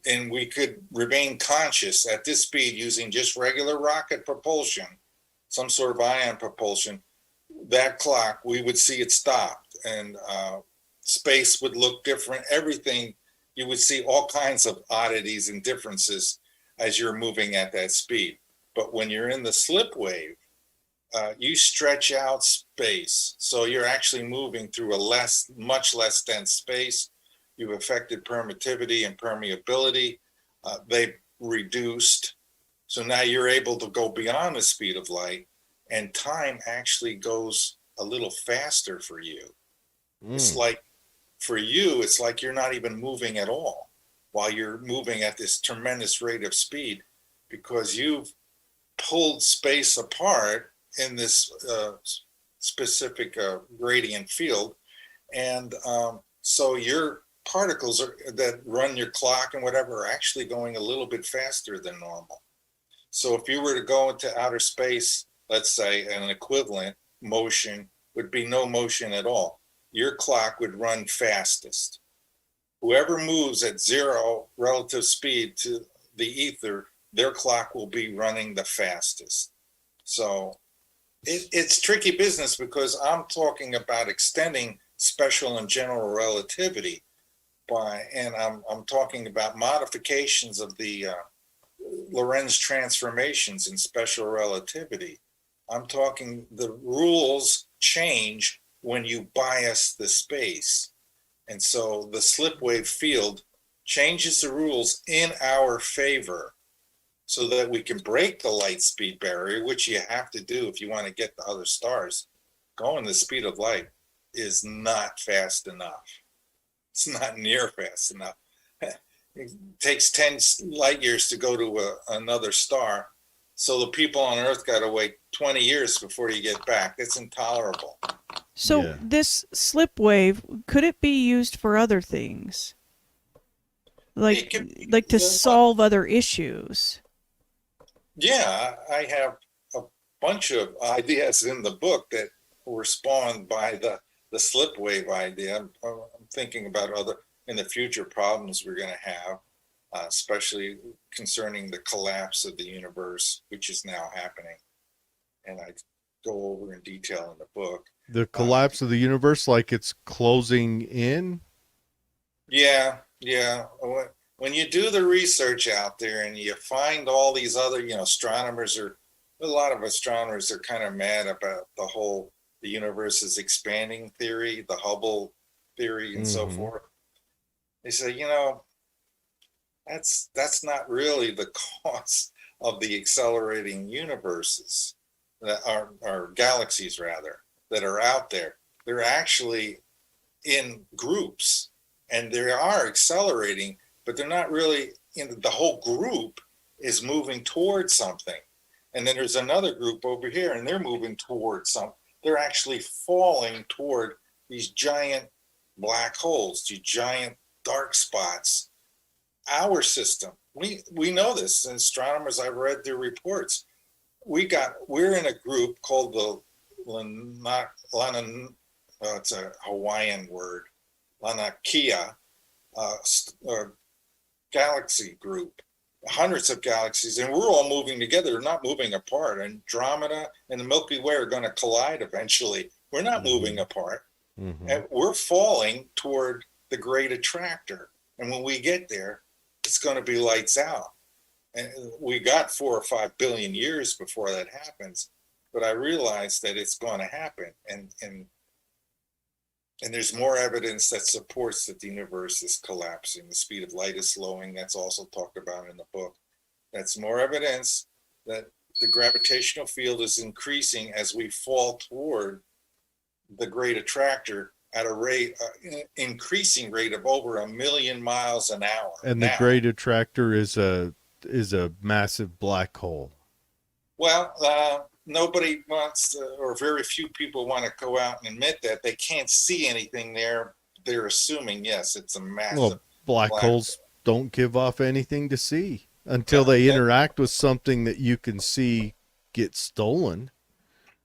and we could remain conscious at this speed using just regular rocket propulsion, some sort of ion propulsion, that clock, we would see it stopped, and space would look different. Everything, you would see all kinds of oddities and differences as you're moving at that speed. But when you're in the slip wave, you stretch out space. So you're actually moving through a much less dense space. You've affected permittivity and permeability. They've reduced. So now you're able to go beyond the speed of light, and time actually goes a little faster for you. It's like, for you, it's like you're not even moving at all while you're moving at this tremendous rate of speed, because you've pulled space apart in this specific gradient field. And so your particles that run your clock and whatever are actually going a little bit faster than normal. So if you were to go into outer space, let's say, an equivalent motion would be no motion at all. Your clock would run fastest. Whoever moves at zero relative speed to the ether, their clock will be running the fastest. So it's tricky business, because I'm talking about extending special and general relativity and I'm talking about modifications of the Lorentz transformations in special relativity. I'm talking the rules change when you bias the space. And so the slip wave field changes the rules in our favor, so that we can break the light speed barrier, which you have to do if you want to get to other stars. Going the speed of light is not fast enough. It's not near fast enough. It takes 10 light years to go to another star. So the people on Earth got to wait 20 years before you get back. It's intolerable. So this slip wave, could it be used for other things? Like to solve other issues? Yeah, I have a bunch of ideas in the book that were spawned by the slip wave idea. I'm thinking about other, in the future, problems we're going to have, especially concerning the collapse of the universe, which is now happening. And I go over in detail in the book. The collapse of the universe, like it's closing in? Yeah. When you do the research out there and you find all these other, a lot of astronomers are kind of mad about the universe is expanding theory, the Hubble theory, and so forth. They say, that's not really the cause of the accelerating universes that are galaxies, rather, that are out there. They're actually in groups, and they are accelerating, but they're not really the whole group is moving towards something. And then there's another group over here, and they're moving towards something. They're actually falling toward these giant black holes, these giant dark spots. Our system, we know this, and astronomers, I've read their reports. We're in a group called the it's a Hawaiian word. Lanakia galaxy group, hundreds of galaxies, and we're all moving together. We're not moving apart. Andromeda and the Milky Way are going to collide eventually. We're not moving apart. And we're falling toward the great attractor. And when we get there, it's going to be lights out. And we got 4 or 5 billion years before that happens. But I realized that it's going to happen. And there's more evidence that supports that the universe is collapsing. The speed of light is slowing. That's also talked about in the book. That's more evidence that the gravitational field is increasing as we fall toward the great attractor at a rate, increasing rate of over 1 million miles an hour. And the great attractor is a massive black hole. Well, nobody wants to, or very few people want to go out and admit that. They can't see anything there. They're assuming, yes, it's a massive. Well, black holes don't give off anything to see until they interact with something that you can see get stolen.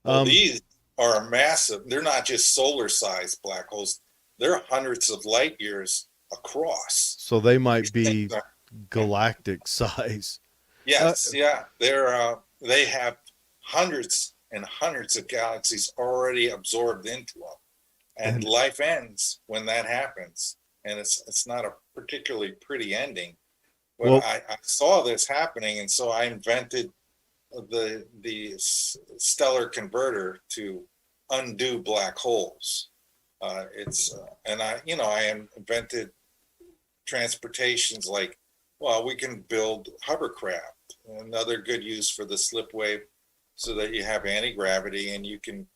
Well, these are massive. They're not just solar-sized black holes. They're hundreds of light years across. So they might be galactic size. Yes, yeah. They have hundreds and hundreds of galaxies already absorbed into them. And life ends when that happens. And it's not a particularly pretty ending. But I saw this happening, and so I invented the stellar converter to undo black holes. I invented transportations like, well, we can build hovercraft, another good use for the slip wave, so that you have anti-gravity and you can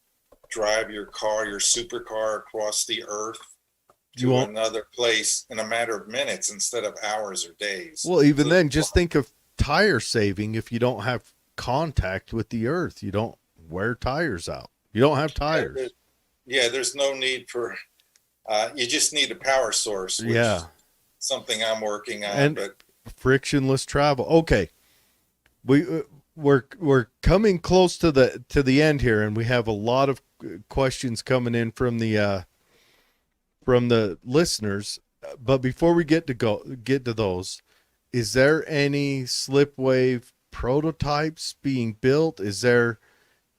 drive your car, your supercar, across the earth to another place in a matter of minutes instead of hours or days. Well, even then, just think of tire saving. If you don't have contact with the earth, you don't wear tires out. You don't have tires. There's no need for, you just need a power source, which is something I'm working on. And but frictionless travel. Okay. We're coming close to the end here, and we have a lot of questions coming in from the listeners. But before we get to those, is there any slipwave prototypes being built? Is there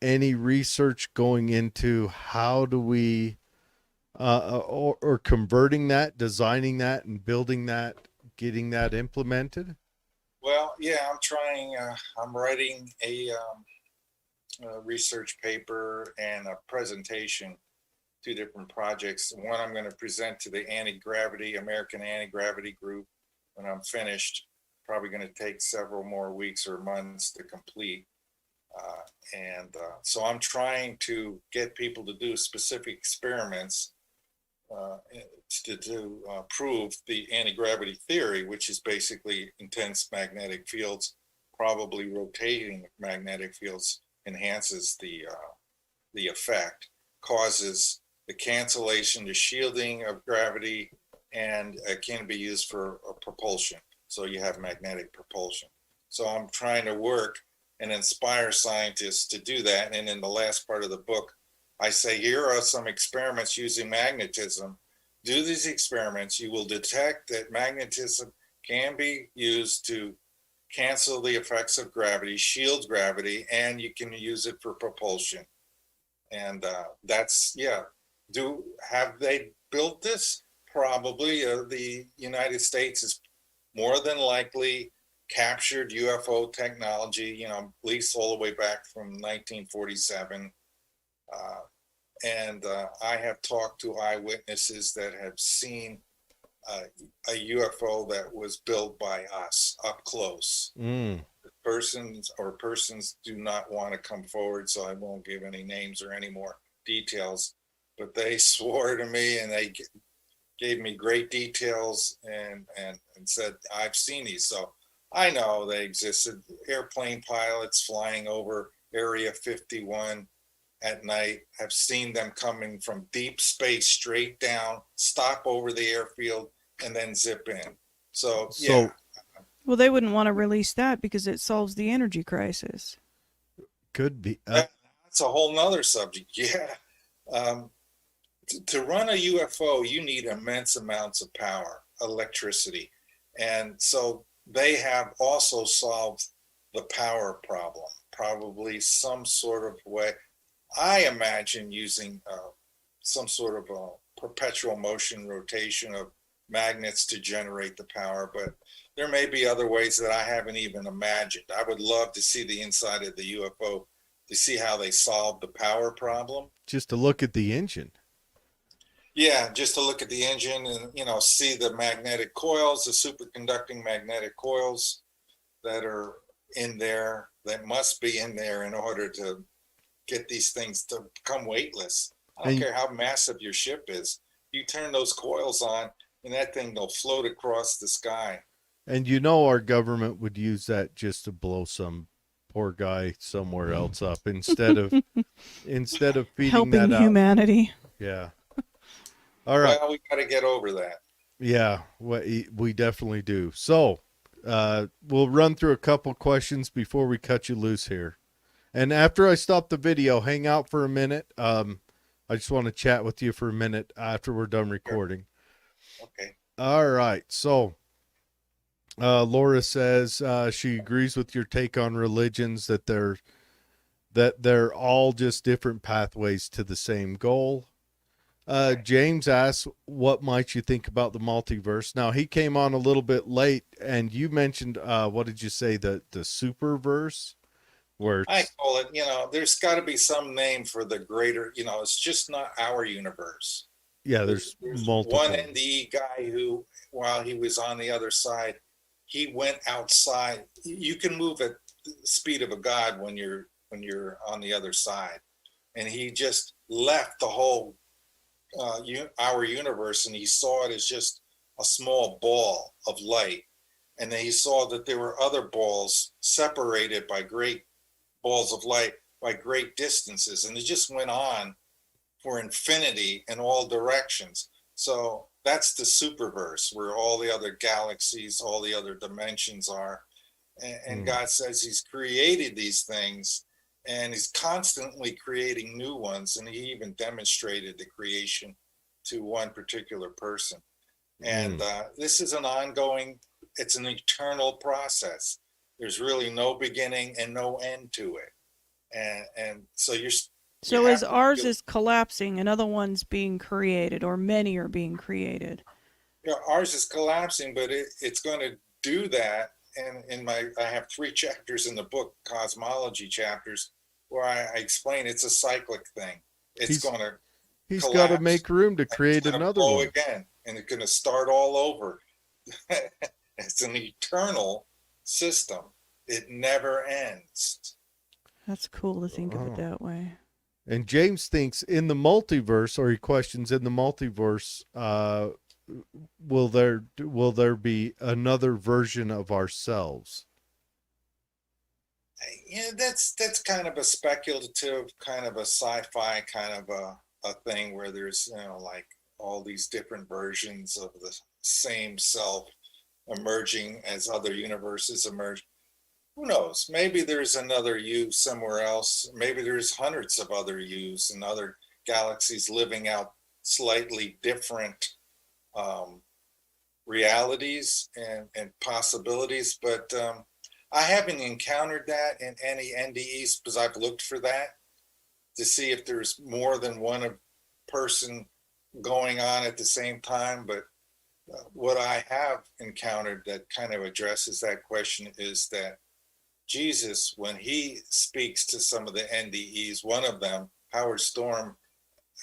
any research going into how do we or converting that, designing that, and building that, getting that implemented? Well, yeah, I'm trying. I'm writing a research paper and a presentation, 2 different projects. One I'm going to present to the American Anti-Gravity group when I'm finished. Probably going to take several more weeks or months to complete. So I'm trying to get people to do specific experiments to prove the anti-gravity theory, which is basically intense magnetic fields, probably rotating magnetic fields enhances the effect, causes the cancellation, the shielding of gravity, and can be used for propulsion. So you have magnetic propulsion. So I'm trying to work and inspire scientists to do that. And in the last part of the book, I say, here are some experiments using magnetism. Do these experiments. You will detect that magnetism can be used to cancel the effects of gravity, shield gravity, and you can use it for propulsion. And have they built this? Probably. The United States is more than likely captured UFO technology, at least all the way back from 1947. I have talked to eyewitnesses that have seen a UFO that was built by us up close. Persons do not want to come forward, so I won't give any names or any more details. But they swore to me, and they gave me great details and said, I've seen these. So I know they existed. Airplane pilots flying over Area 51 at night have seen them coming from deep space straight down, stop over the airfield, and then zip in. So yeah. Well, they wouldn't want to release that because it solves the energy crisis. Could be. That's a whole nother subject. Yeah. to run a UFO, you need immense amounts of power, electricity. And so they have also solved the power problem, probably some sort of way. I imagine using some sort of a perpetual motion rotation of magnets to generate the power, but there may be other ways that I haven't even imagined. I would love to see the inside of the UFO to see how they solve the power problem. Just to look at the engine. Yeah, just to look at the engine and, see the magnetic coils, the superconducting magnetic coils that are in there, that must be in there in order to get these things to become weightless. I don't care how massive your ship is. You turn those coils on and that thing will float across the sky. And our government would use that just to blow some poor guy somewhere else up instead of feeding helping that out. Humanity. Yeah. All right. Well, we got to get over that. Yeah, we definitely do. So, we'll run through a couple questions before we cut you loose here. And after I stop the video, hang out for a minute. I just want to chat with you for a minute after we're done recording. Sure. Okay. All right. So, Laura says she agrees with your take on religions, that they're all just different pathways to the same goal. James asks, what might you think about the multiverse? Now, he came on a little bit late, and you mentioned, what did you say, the superverse? Where I call it, there's got to be some name for the greater, it's just not our universe. Yeah, there's multiple. One NDE guy who, while he was on the other side, he went outside. You can move at the speed of a god when you're on the other side. And he just left the whole our universe, and he saw it as just a small ball of light. And then he saw that there were other balls separated by great balls of light by great distances, and it just went on for infinity in all directions. So that's the superverse, where all the other galaxies, all the other dimensions are. And God says he's created these things, and he's constantly creating new ones. And he even demonstrated the creation to one particular person. And this is an ongoing, it's an eternal process. There's really no beginning and no end to it. And so as ours is collapsing and other ones being created, or many are being created. Yeah, ours is collapsing, but it's going to do that. And I have 3 chapters in the book, cosmology chapters, where I explain it's a cyclic thing. He's got to make room to create another one again, and it's going to start all over. It's an eternal system. It never ends. That's cool to think of it that way. And James thinks in the multiverse, or he questions, in the multiverse, will there be another version of ourselves? Yeah, that's kind of a speculative, kind of a sci-fi kind of a thing, where there's like all these different versions of the same self emerging as other universes emerge. Who knows? Maybe there's another you somewhere else. Maybe there's hundreds of other yous and other galaxies living out slightly different realities and possibilities. But I haven't encountered that in any NDEs, because I've looked for that to see if there's more than one person going on at the same time. But what I have encountered that kind of addresses that question is that Jesus, when he speaks to some of the NDEs, one of them, Howard Storm,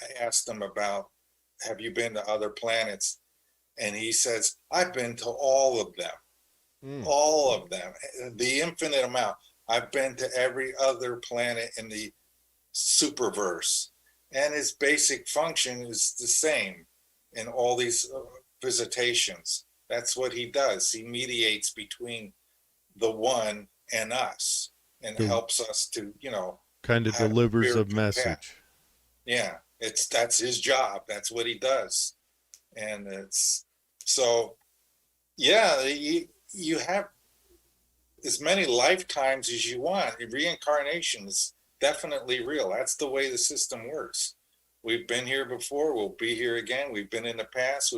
I asked him about, have you been to other planets? And he says, I've been to all of them, all of them, the infinite amount. I've been to every other planet in the superverse. And his basic function is the same in all these visitations. That's what he does. He mediates between the one and us, and helps us to, kind of delivers a message. Path. Yeah, that's his job. That's what he does. And it's so, yeah, you have as many lifetimes as you want. Reincarnation is definitely real. That's the way the system works. We've been here before. We'll be here again. We've been in the past.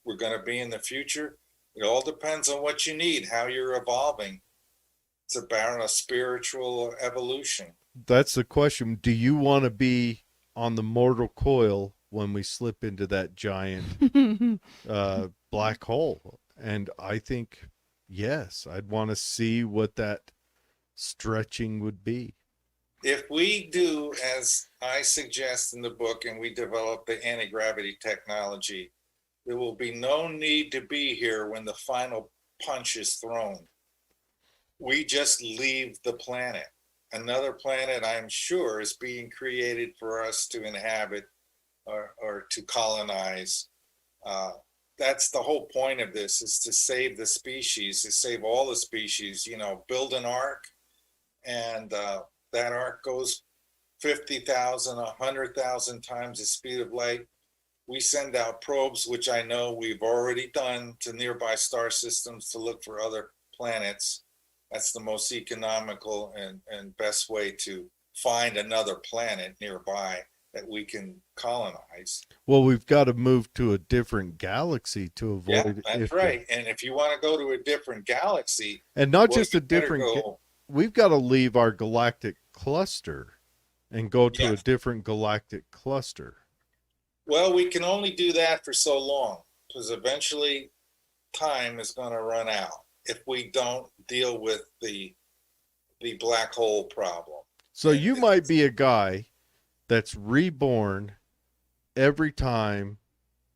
We're going to be in the future. It all depends on what you need, how you're evolving. It's about a spiritual evolution. That's the question. Do you want to be on the mortal coil when we slip into that giant black hole? And I think, yes, I'd want to see what that stretching would be. If we do, as I suggest in the book, and we develop the anti-gravity technology, there will be no need to be here when the final punch is thrown. We just leave the planet. Another planet, I'm sure, is being created for us to inhabit or to colonize. That's the whole point of this, is to save the species, to save all the species, build an ark, and that arc goes 50,000, 100,000 times the speed of light. We send out probes, which I know we've already done, to nearby star systems to look for other planets. That's the most economical and best way to find another planet nearby that we can colonize. Well, we've got to move to a different galaxy to avoid. Yeah, that's right. And if you want to go to a different galaxy, and not just a different, we've got to leave our galactic cluster and go to a different galactic cluster. Well, we can only do that for so long, because eventually time is going to run out if we don't deal with the black hole problem. So you might be a guy that's reborn every time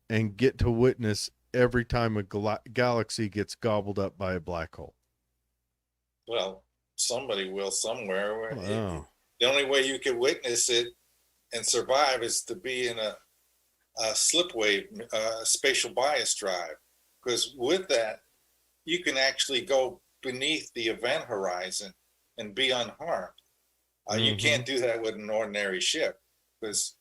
and get to witness every time a galaxy gets gobbled up by a black hole. Well, somebody will somewhere. Wow. The only way you can witness it and survive is to be in a slipwave, spatial bias drive, because with that, you can actually go beneath the event horizon and be unharmed. You can't do that with an ordinary ship, because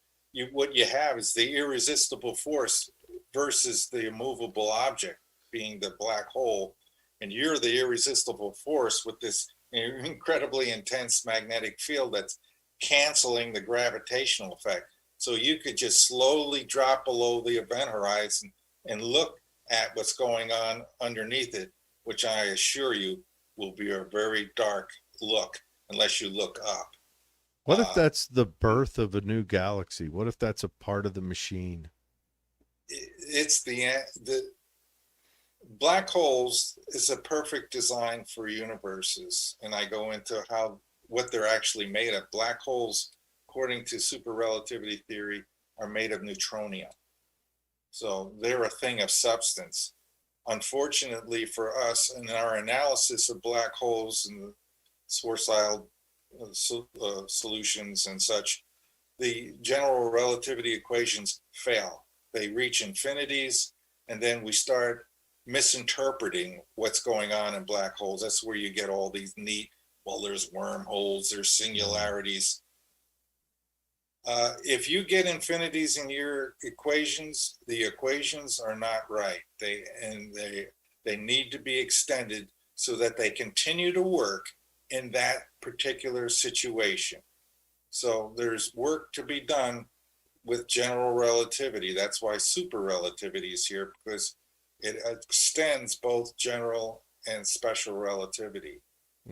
what you have is the irresistible force versus the immovable object, being the black hole, and you're the irresistible force with this incredibly intense magnetic field that's canceling the gravitational effect. So you could just slowly drop below the event horizon and look at what's going on underneath it, which I assure you will be a very dark look unless you look up. What if that's the birth of a new galaxy? What if that's a part of the machine? It's the black holes is a perfect design for universes, and I go into what they're actually made of. Black holes, according to super relativity theory, are made of neutronium. So they're a thing of substance. Unfortunately for us, in our analysis of black holes and the Schwarzschild solutions and such, the general relativity equations fail. They reach infinities, and then we start misinterpreting what's going on in black holes. That's where you get all these neat, well, there's wormholes, there's singularities. If you get infinities in your equations, the equations are not right. They need to be extended so that they continue to work in that particular situation. So there's work to be done with general relativity. That's why super relativity is here, because it extends both general and special relativity.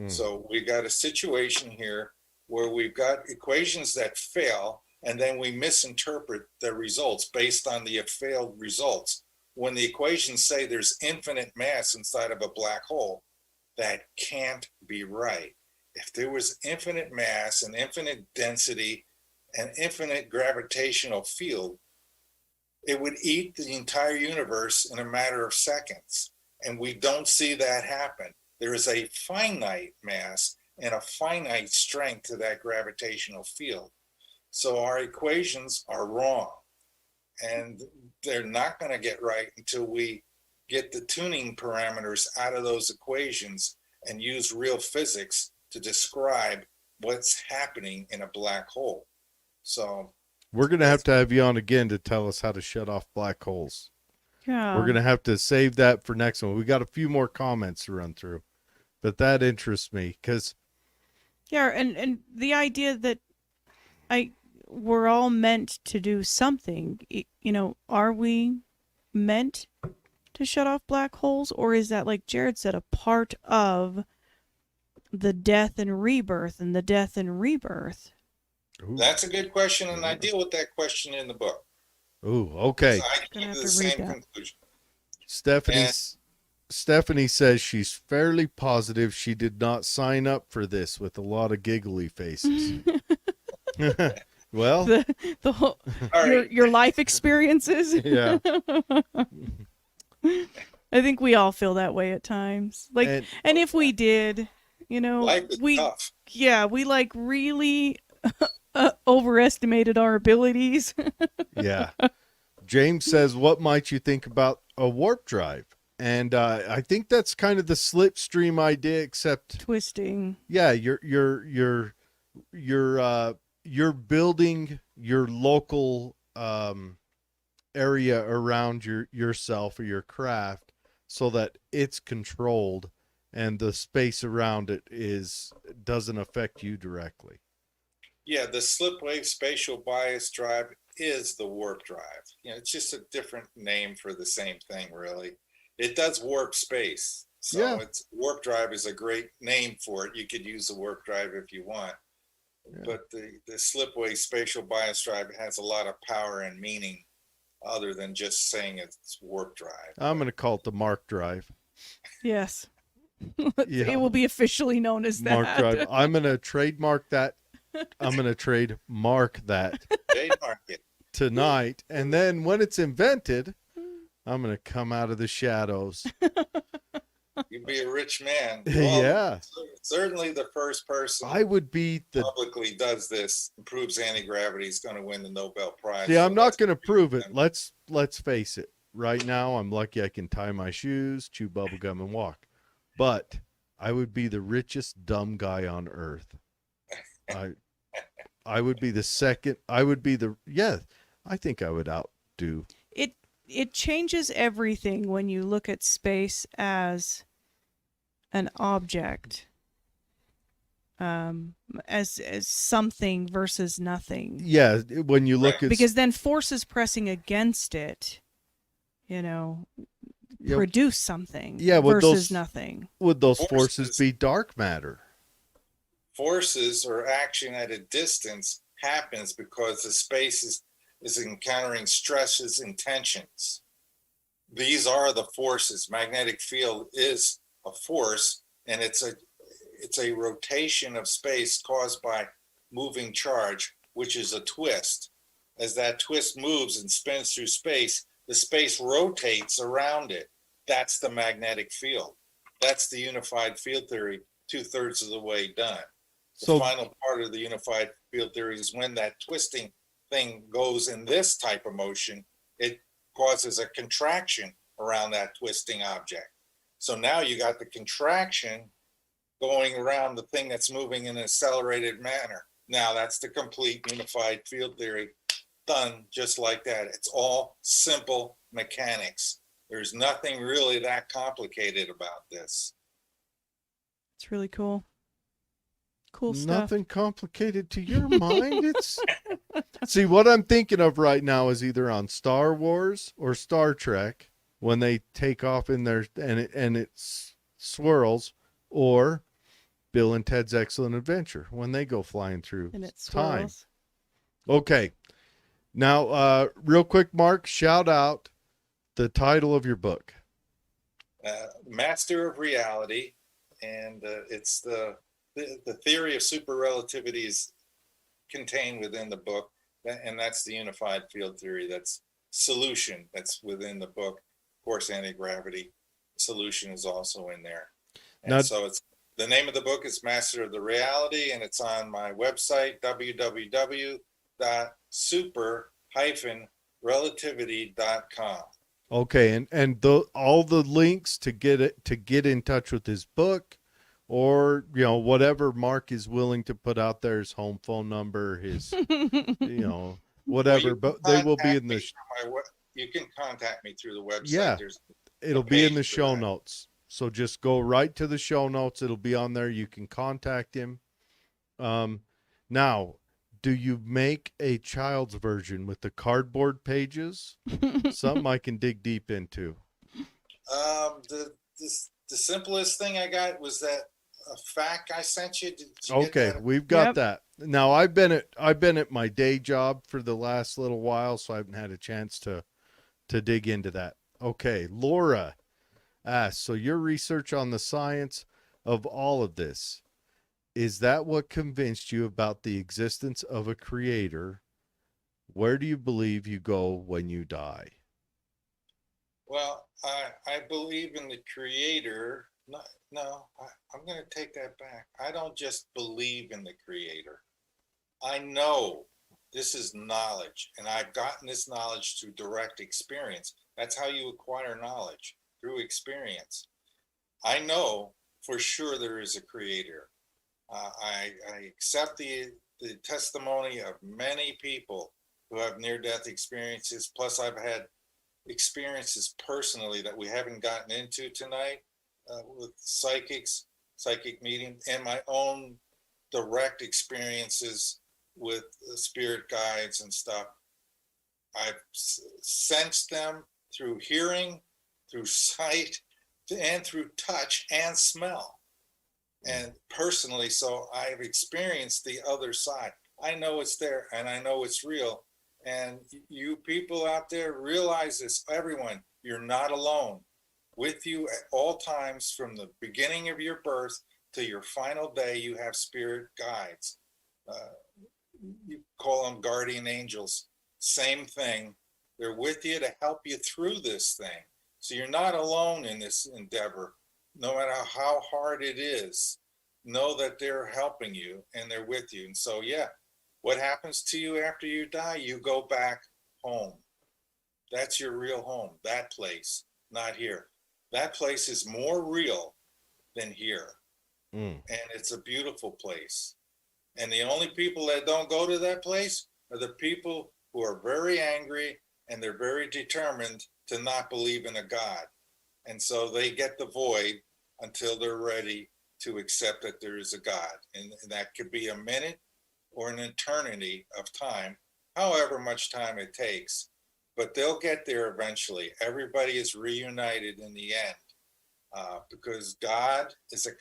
So we got a situation here where we've got equations that fail, and then we misinterpret the results based on the failed results. When the equations say there's infinite mass inside of a black hole, that can't be right. If there was infinite mass and infinite density and infinite gravitational field, it would eat the entire universe in a matter of seconds. And we don't see that happen. There is a finite mass and a finite strength to that gravitational field. So our equations are wrong. And they're not going to get right until we get the tuning parameters out of those equations and use real physics to describe what's happening in a black hole. So we're going to have you on again to tell us how to shut off black holes. Yeah. We're going to have to save that for next one. We got a few more comments to run through, but that interests me because. Yeah. And the idea that we're all meant to do something. You know, are we meant to shut off black holes, or is that, like Jared said, a part of the death and rebirth and the death and rebirth? Ooh. That's a good question, and I deal with that question in the book. Ooh, okay. So I came to the same conclusion. Stephanie says she's fairly positive she did not sign up for this, with a lot of giggly faces. Well, the whole, right. your life experiences. Yeah. I think we all feel that way at times. Like, and if we did, you know, life is tough. Yeah, we like really overestimated our abilities. Yeah. James says, what might you think about a warp drive? And I think that's kind of the slipstream idea, except twisting. Yeah, you're building your local area around yourself or your craft so that it's controlled and the space around it doesn't affect you directly. Yeah, the slipwave spatial bias drive is the warp drive. You know, it's just a different name for the same thing, really. It does warp space. So Yeah. It's warp drive is a great name for it. You could use the warp drive if you want. Yeah. But the slipwave spatial bias drive has a lot of power and meaning other than just saying it's warp drive. I'm going to call it the Mark drive. Yes. It will be officially known as that. Mark drive. I'm going to trademark that. I'm going to trademark that trademark it tonight. And then when it's invented, I'm going to come out of the shadows. You'd be a rich man. Well, yeah. Certainly the first person I would be publicly does this, proves anti-gravity, is going to win the Nobel Prize. Yeah, I'm not going to prove it. Let's face it. Right now, I'm lucky I can tie my shoes, chew bubble gum, and walk. But I would be the richest dumb guy on earth. I would be the second. I think I would outdo. It changes everything when you look at space as an object, as something versus nothing. Yeah, when you look at, because then forces pressing against it, you know, produce something. Yeah, versus nothing. Would those forces be dark matter? Forces or action at a distance happens because the space is encountering stresses and tensions. These are the forces. Magnetic field is a force, and it's a rotation of space caused by moving charge, which is a twist. As that twist moves and spins through space, the space rotates around it. That's the magnetic field. That's the unified field theory, 2/3 of the way done. The final part of the unified field theory is when that twisting thing goes in this type of motion, it causes a contraction around that twisting object. So now you got the contraction going around the thing that's moving in an accelerated manner. Now that's the complete unified field theory done just like that. It's all simple mechanics. There's nothing really that complicated about this. It's really cool. Cool stuff. Nothing complicated to your mind. It's see, what I'm thinking of right now is either on Star Wars or Star Trek when they take off in there and it swirls, or Bill and Ted's Excellent Adventure when they go flying through time. Okay. Now, real quick, Mark, shout out the title of your book. Master of Reality, and it's the theory of super relativity is contained within the book, and that's the unified field theory. That's solution that's within the book. Of course, anti-gravity solution is also in there. And so it's the name of the book is Master of the Reality, and it's on my website, www.super-relativity.com. Okay, and all the links to get in touch with his book, or whatever Mark is willing to put out there, his home phone number, his whatever, but they will be in the you can contact me through the website. Yeah, it'll be in the show notes, so just go right to the show notes. It'll be on there. You can contact him. Now, do you make a child's version with the cardboard pages? Something I can dig deep into. The simplest thing I got was that a fact I sent you. Did you Okay, get that? we've got Yep. that. Now I've been at my day job for the last little while, so I haven't had a chance to dig into that. Okay, Laura asks, so your research on the science of all of this, is that what convinced you about the existence of a creator? Where do you believe you go when you die? Well, I believe in the creator. No, I'm going to take that back. I don't just believe in the creator. I know this is knowledge, and I've gotten this knowledge through direct experience. That's how you acquire knowledge, through experience. I know for sure there is a creator. I accept the testimony of many people who have near-death experiences. Plus, I've had experiences personally that we haven't gotten into tonight with psychic mediums, and my own direct experiences with spirit guides and stuff. I've sensed them through hearing, through sight, and through touch and smell. And personally, so I've experienced the other side. I know it's there and I know it's real. And you people out there, realize this, everyone, you're not alone. With you at all times, from the beginning of your birth to your final day, you have spirit guides. You call them guardian angels. Same thing. They're with you to help you through this thing. So you're not alone in this endeavor. No matter how hard it is, know that they're helping you and they're with you. And so, yeah, what happens to you after you die? You go back home. That's your real home, that place, not here. That place is more real than here. And it's a beautiful place. And the only people that don't go to that place are the people who are very angry and they're very determined to not believe in a God. And so they get the void until they're ready to accept that there is a God. And that could be a minute or an eternity of time, however much time it takes. But they'll get there eventually. Everybody is reunited in the end because God is a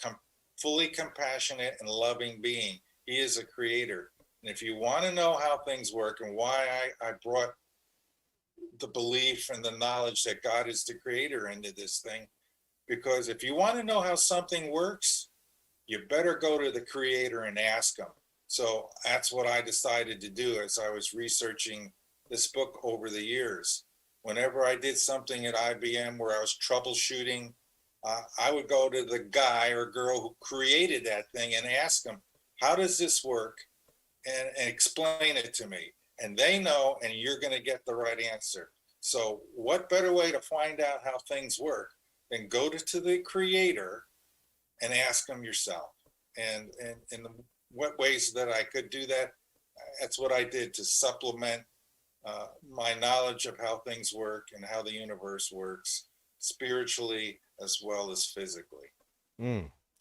fully compassionate and loving being. He is a creator. And if you want to know how things work and why I brought the belief and the knowledge that God is the creator into this thing, because if you want to know how something works, you better go to the creator and ask him. So that's what I decided to do as I was researching this book over the years. Whenever I did something at IBM where I was troubleshooting, I would go to the guy or girl who created that thing and ask them, how does this work? And explain it to me. And they know, and you're going to get the right answer. So what better way to find out how things work than go to the creator and ask them yourself? And in what ways that I could do that, that's what I did to supplement my knowledge of how things work and how the universe works, spiritually as well as physically.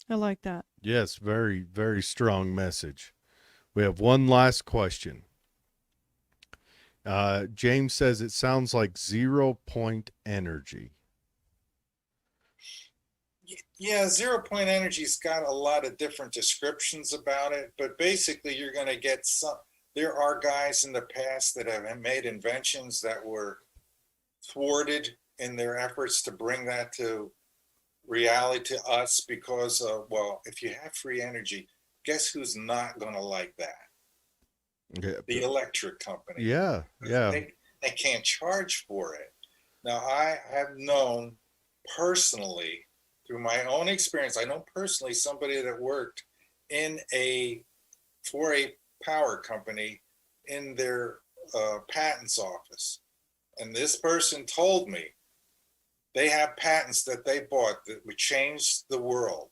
I like that. Yes, very, very strong message. We have one last question. James says it sounds like 0 point energy. Yeah, 0 point energy's got a lot of different descriptions about it, but basically you're going to get some. There are guys in the past that have made inventions that were thwarted in their efforts to bring that to reality to us because of, well, if you have free energy, guess who's not going to like that? Yeah. The electric company. Yeah. They can't charge for it. Now, I have known personally, through my own experience, I know personally somebody that worked for a power company in their patents office. And this person told me they have patents that they bought that would change the world,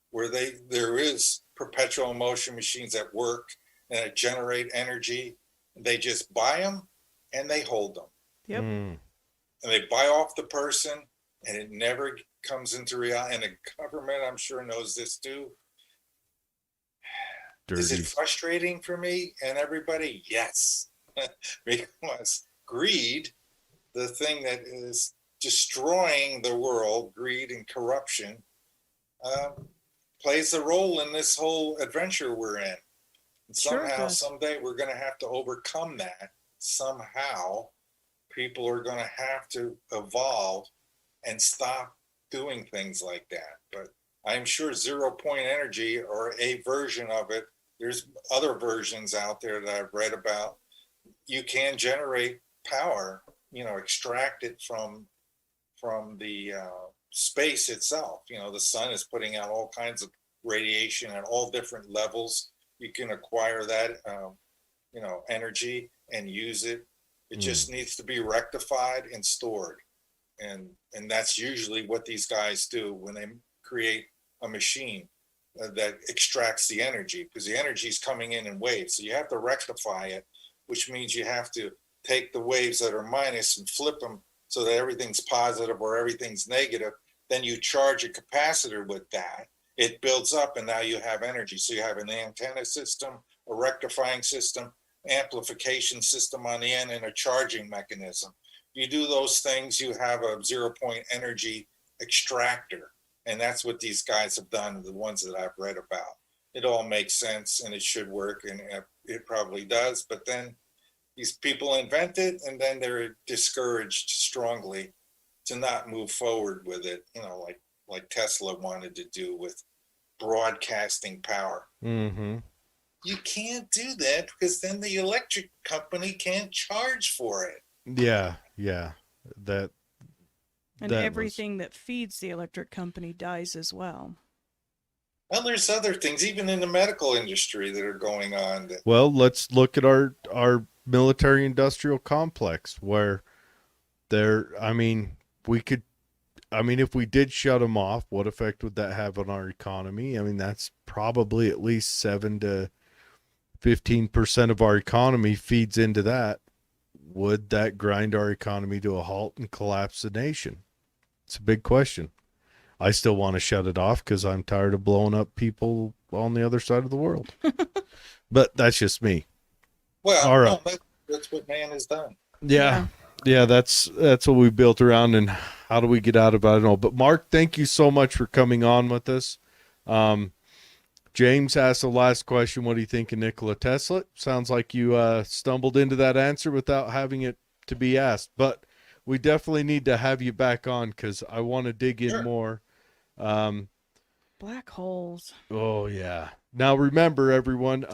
where there is perpetual motion machines that work and that generate energy. They just buy them and they hold them. Yep. And they buy off the person and it never comes into reality. And the government, I'm sure, knows this too. Is dirty. it frustrating for me and everybody? Yes. Because greed, the thing that is destroying the world, greed and corruption, plays a role in this whole adventure we're in. And somehow, someday, we're going to have to overcome that. Somehow, people are going to have to evolve and stop doing things like that. But I'm sure 0-point energy, or a version of it, there's other versions out there that I've read about. You can generate power, extract it from the space itself. The sun is putting out all kinds of radiation at all different levels. You can acquire that, energy and use it. It just needs to be rectified and stored. And that's usually what these guys do when they create a machine that extracts the energy, because the energy is coming in waves. So you have to rectify it, which means you have to take the waves that are minus and flip them so that everything's positive or everything's negative. Then you charge a capacitor with that. It builds up, and now you have energy. So you have an antenna system, a rectifying system, amplification system on the end, and a charging mechanism. You do those things, you have a 0-point energy extractor. And that's what these guys have done, the ones that I've read about. It all makes sense, and it should work, and it probably does. But then these people invent it, and then they're discouraged strongly to not move forward with it, like Tesla wanted to do with broadcasting power. Mm-hmm. You can't do that, because then the electric company can't charge for it. Yeah. And everything that feeds the electric company dies as well. Well, there's other things, even in the medical industry, that are going on. Well, let's look at our military industrial complex, where if we did shut them off, what effect would that have on our economy? I mean, that's probably at least 7 to 15% of our economy feeds into that. Would that grind our economy to a halt and collapse the nation? It's a big question. I still want to shut it off because I'm tired of blowing up people on the other side of the world. But that's just me. Well, all right. No, that's what man has done. Yeah, that's what we built around, and how do we get out of it? I don't know. But Mark, thank you so much for coming on with us. James asked the last question, what do you think of Nikola Tesla? Sounds like you stumbled into that answer without having it to be asked. But we definitely need to have you back on, because I want to dig in more. Black holes. Oh, yeah. Now, remember, everyone,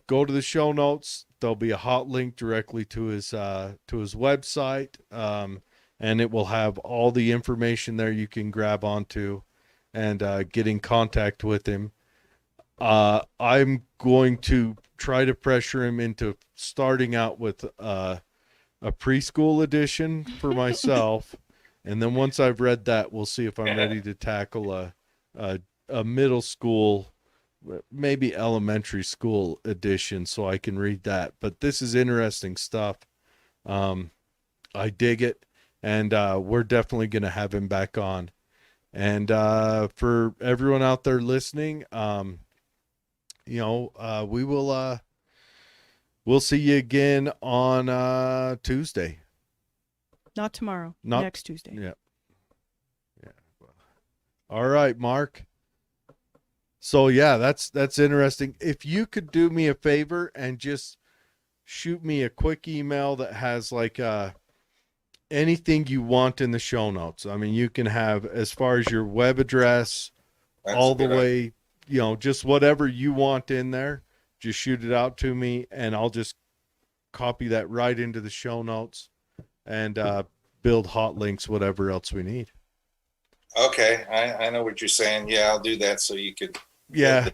go to the show notes. There'll be a hot link directly to his website, and it will have all the information there you can grab onto and get in contact with him. I'm going to try to pressure him into starting out with a preschool edition for myself. And then once I've read that, we'll see if I'm ready to tackle a middle school, maybe elementary school edition, so I can read that. But this is interesting stuff. I dig it. And we're definitely going to have him back on. And for everyone out there listening, we'll see you again on Tuesday. Not tomorrow. Next Tuesday. Yeah. All right, Mark. So yeah, that's interesting. If you could do me a favor and just shoot me a quick email that has like anything you want in the show notes. I mean, you can have as far as your web address, all the way, just whatever you want in there. Just shoot it out to me, and I'll just copy that right into the show notes and build hot links, whatever else we need. Okay, I know what you're saying. Yeah, I'll do that so you could. Yeah.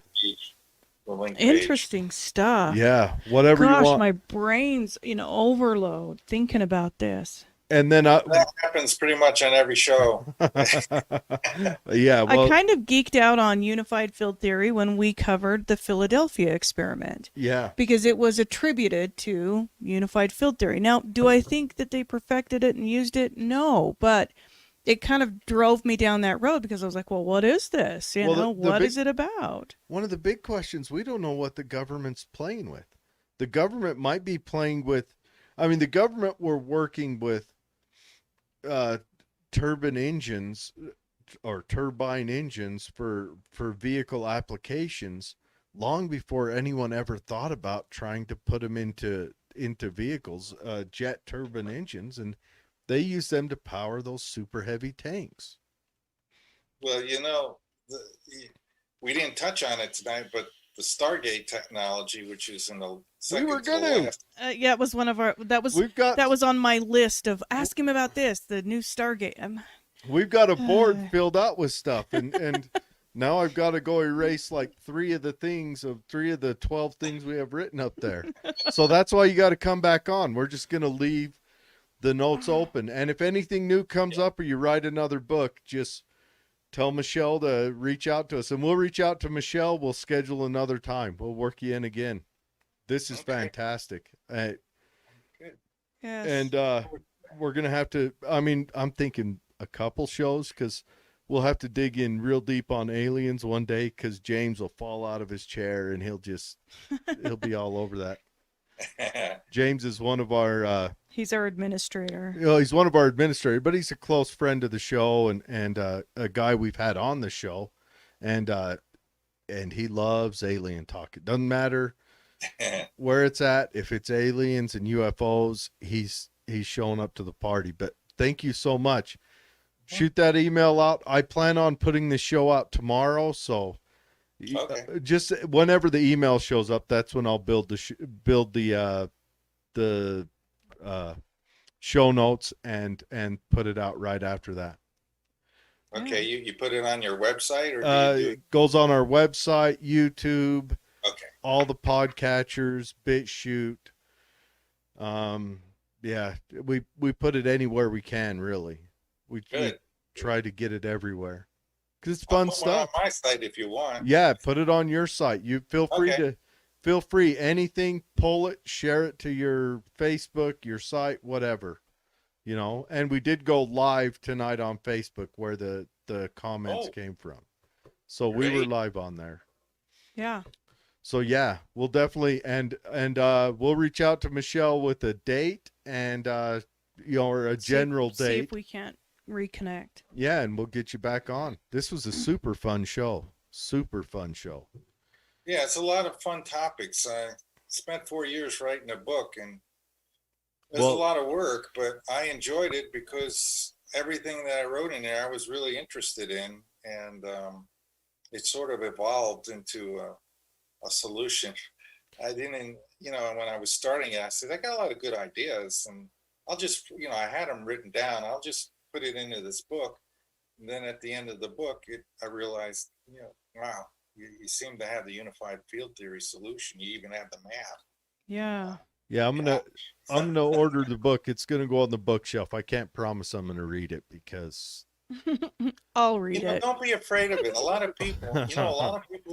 The link Interesting stuff. Yeah, whatever you want. Gosh, my brain's overload thinking about this. And then that happens pretty much on every show. Yeah, well, I kind of geeked out on unified field theory when we covered the Philadelphia experiment. Yeah. Because it was attributed to unified field theory. Now, do I think that they perfected it and used it? No, but it kind of drove me down that road because I was like, well, what is this? What is it about? One of the big questions, we don't know what the government's playing with. The government might be playing with, the government were working with turbine engines for vehicle applications long before anyone ever thought about trying to put them into vehicles, jet turbine engines, and they use them to power those super heavy tanks. Well, we didn't touch on it tonight, but the Stargate technology, which is in the second to the last. Yeah, it was one of our. That was on my list of ask him about this, the new Stargate. We've got a board filled out with stuff, and now I've got to go erase like 3 of the 12 things we have written up there. So that's why you got to come back on. We're just going to leave the notes open. And if anything new comes up or you write another book, just tell Michelle to reach out to us, and we'll reach out to Michelle. We'll schedule another time. We'll work you in again. This is fantastic. Good. Yes. And we're going to have to, I'm thinking a couple shows, because we'll have to dig in real deep on aliens one day, because James will fall out of his chair and he'll be all over that. James is one of our he's our administrator. He's one of our administrators, but he's a close friend of the show, and a guy we've had on the show, and he loves alien talk. It doesn't matter where it's at. If it's aliens and UFOs, he's showing up to the party. But thank you so much. Shoot that email out. I plan on putting the show out tomorrow, so just whenever the email shows up, that's when I'll build the show notes and put it out right after that. Okay, you put it on your website, or it goes on our website, YouTube, all the podcatchers, BitChute. We put it anywhere we can, really. We try to get it everywhere because it's fun stuff. On my site, if you want. Yeah, put it on your site. You feel free anything, pull it, share it to your Facebook, your site, whatever, And we did go live tonight on Facebook where the comments came from, so we were live on there. Yeah. So yeah, we'll definitely and we'll reach out to Michelle with a date and or a general date. See if we can't reconnect. Yeah, and we'll get you back on. This was a super fun show. Yeah, it's a lot of fun topics. I spent 4 years writing a book, and it was a lot of work, but I enjoyed it because everything that I wrote in there I was really interested in, and it sort of evolved into a solution. I didn't, when I was starting it, I said, I got a lot of good ideas, and I'll just, I had them written down. I'll just put it into this book. And then at the end of the book, I realized, wow, you seem to have the unified field theory solution. You even have the math. Yeah. Yeah, I'm gonna order the book. It's gonna go on the bookshelf. I can't promise I'm gonna read it because I'll read it. Don't be afraid of it. A lot of people,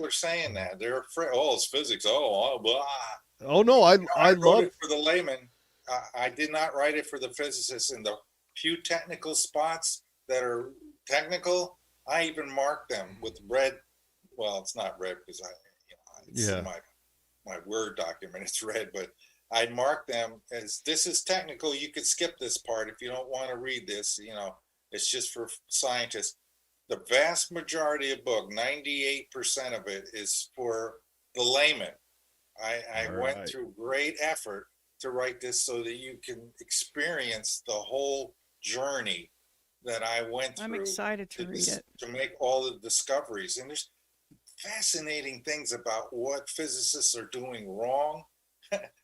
are saying that they're afraid. Oh, it's physics. Oh, blah. Oh no, I love it for the layman. I did not write it for the physicists. In the few technical spots that are technical, I even marked them with red. Well, it's not red because it's in my Word document. It's red, but I marked them as this is technical. You could skip this part if you don't want to read this. It's just for scientists. The vast majority of book, 98% of it, is for the layman. I went through great effort to write this so that you can experience the whole journey that I went through. I'm excited to read it. To make all the discoveries. And there's fascinating things about what physicists are doing wrong,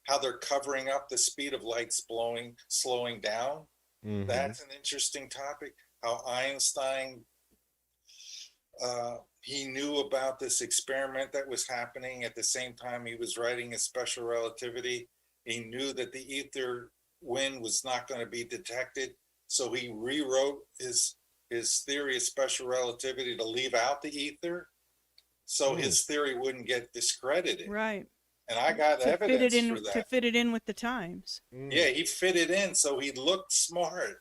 how they're covering up the speed of light slowing down. Mm-hmm. That's an interesting topic. How Einstein, he knew about this experiment that was happening at the same time he was writing his special relativity. He knew that the ether wind was not going to be detected. So he rewrote his theory of special relativity to leave out the ether. So his theory wouldn't get discredited. Right. And I got evidence for that. To fit it in with the times. Yeah, he fit it in so he looked smart.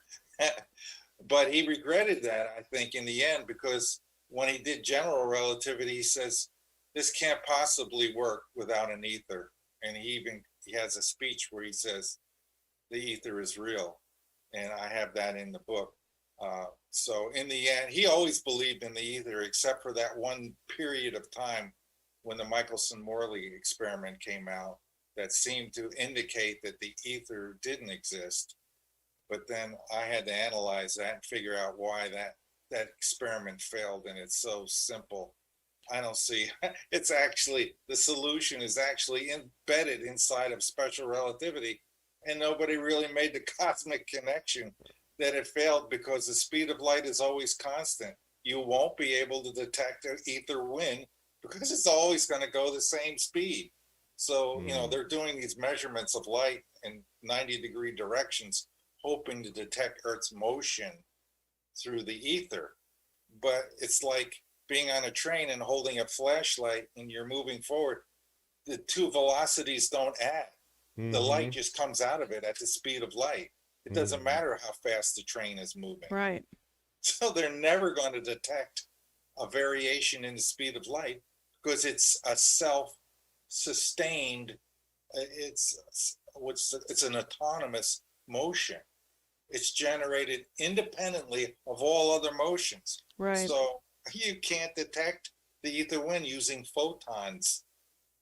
But he regretted that, I think, in the end, because when he did general relativity, he says, this can't possibly work without an ether. And he has a speech where he says, the ether is real. And I have that in the book. So in the end, he always believed in the ether, except for that one period of time when the Michelson-Morley experiment came out that seemed to indicate that the ether didn't exist. But then I had to analyze that and figure out why that experiment failed. And it's so simple. I don't see, it's actually, the solution is actually embedded inside of special relativity. And nobody really made the cosmic connection that it failed because the speed of light is always constant. You won't be able to detect an ether wind because it's always going to go the same speed. So, you know, they're doing these measurements of light in 90-degree directions, hoping to detect Earth's motion through the ether. But it's like being on a train and holding a flashlight and you're moving forward. The two velocities don't add. The light just comes out of it at the speed of light. It doesn't matter how fast the train is moving. Right. So they're never going to detect a variation in the speed of light because it's a self-sustained, it's an autonomous motion. It's generated independently of all other motions. Right. So you can't detect the ether wind using photons.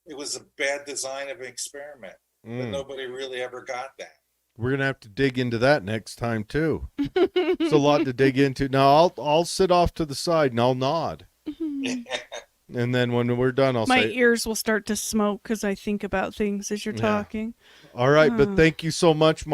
It was a bad design of an experiment, but nobody really ever got that. We're gonna have to dig into that next time too. It's a lot to dig into. Now I'll sit off to the side and I'll nod, and then when we're done, I'll My say, ears will start to smoke because I think about things as you're talking. All right, but thank you so much, Mark.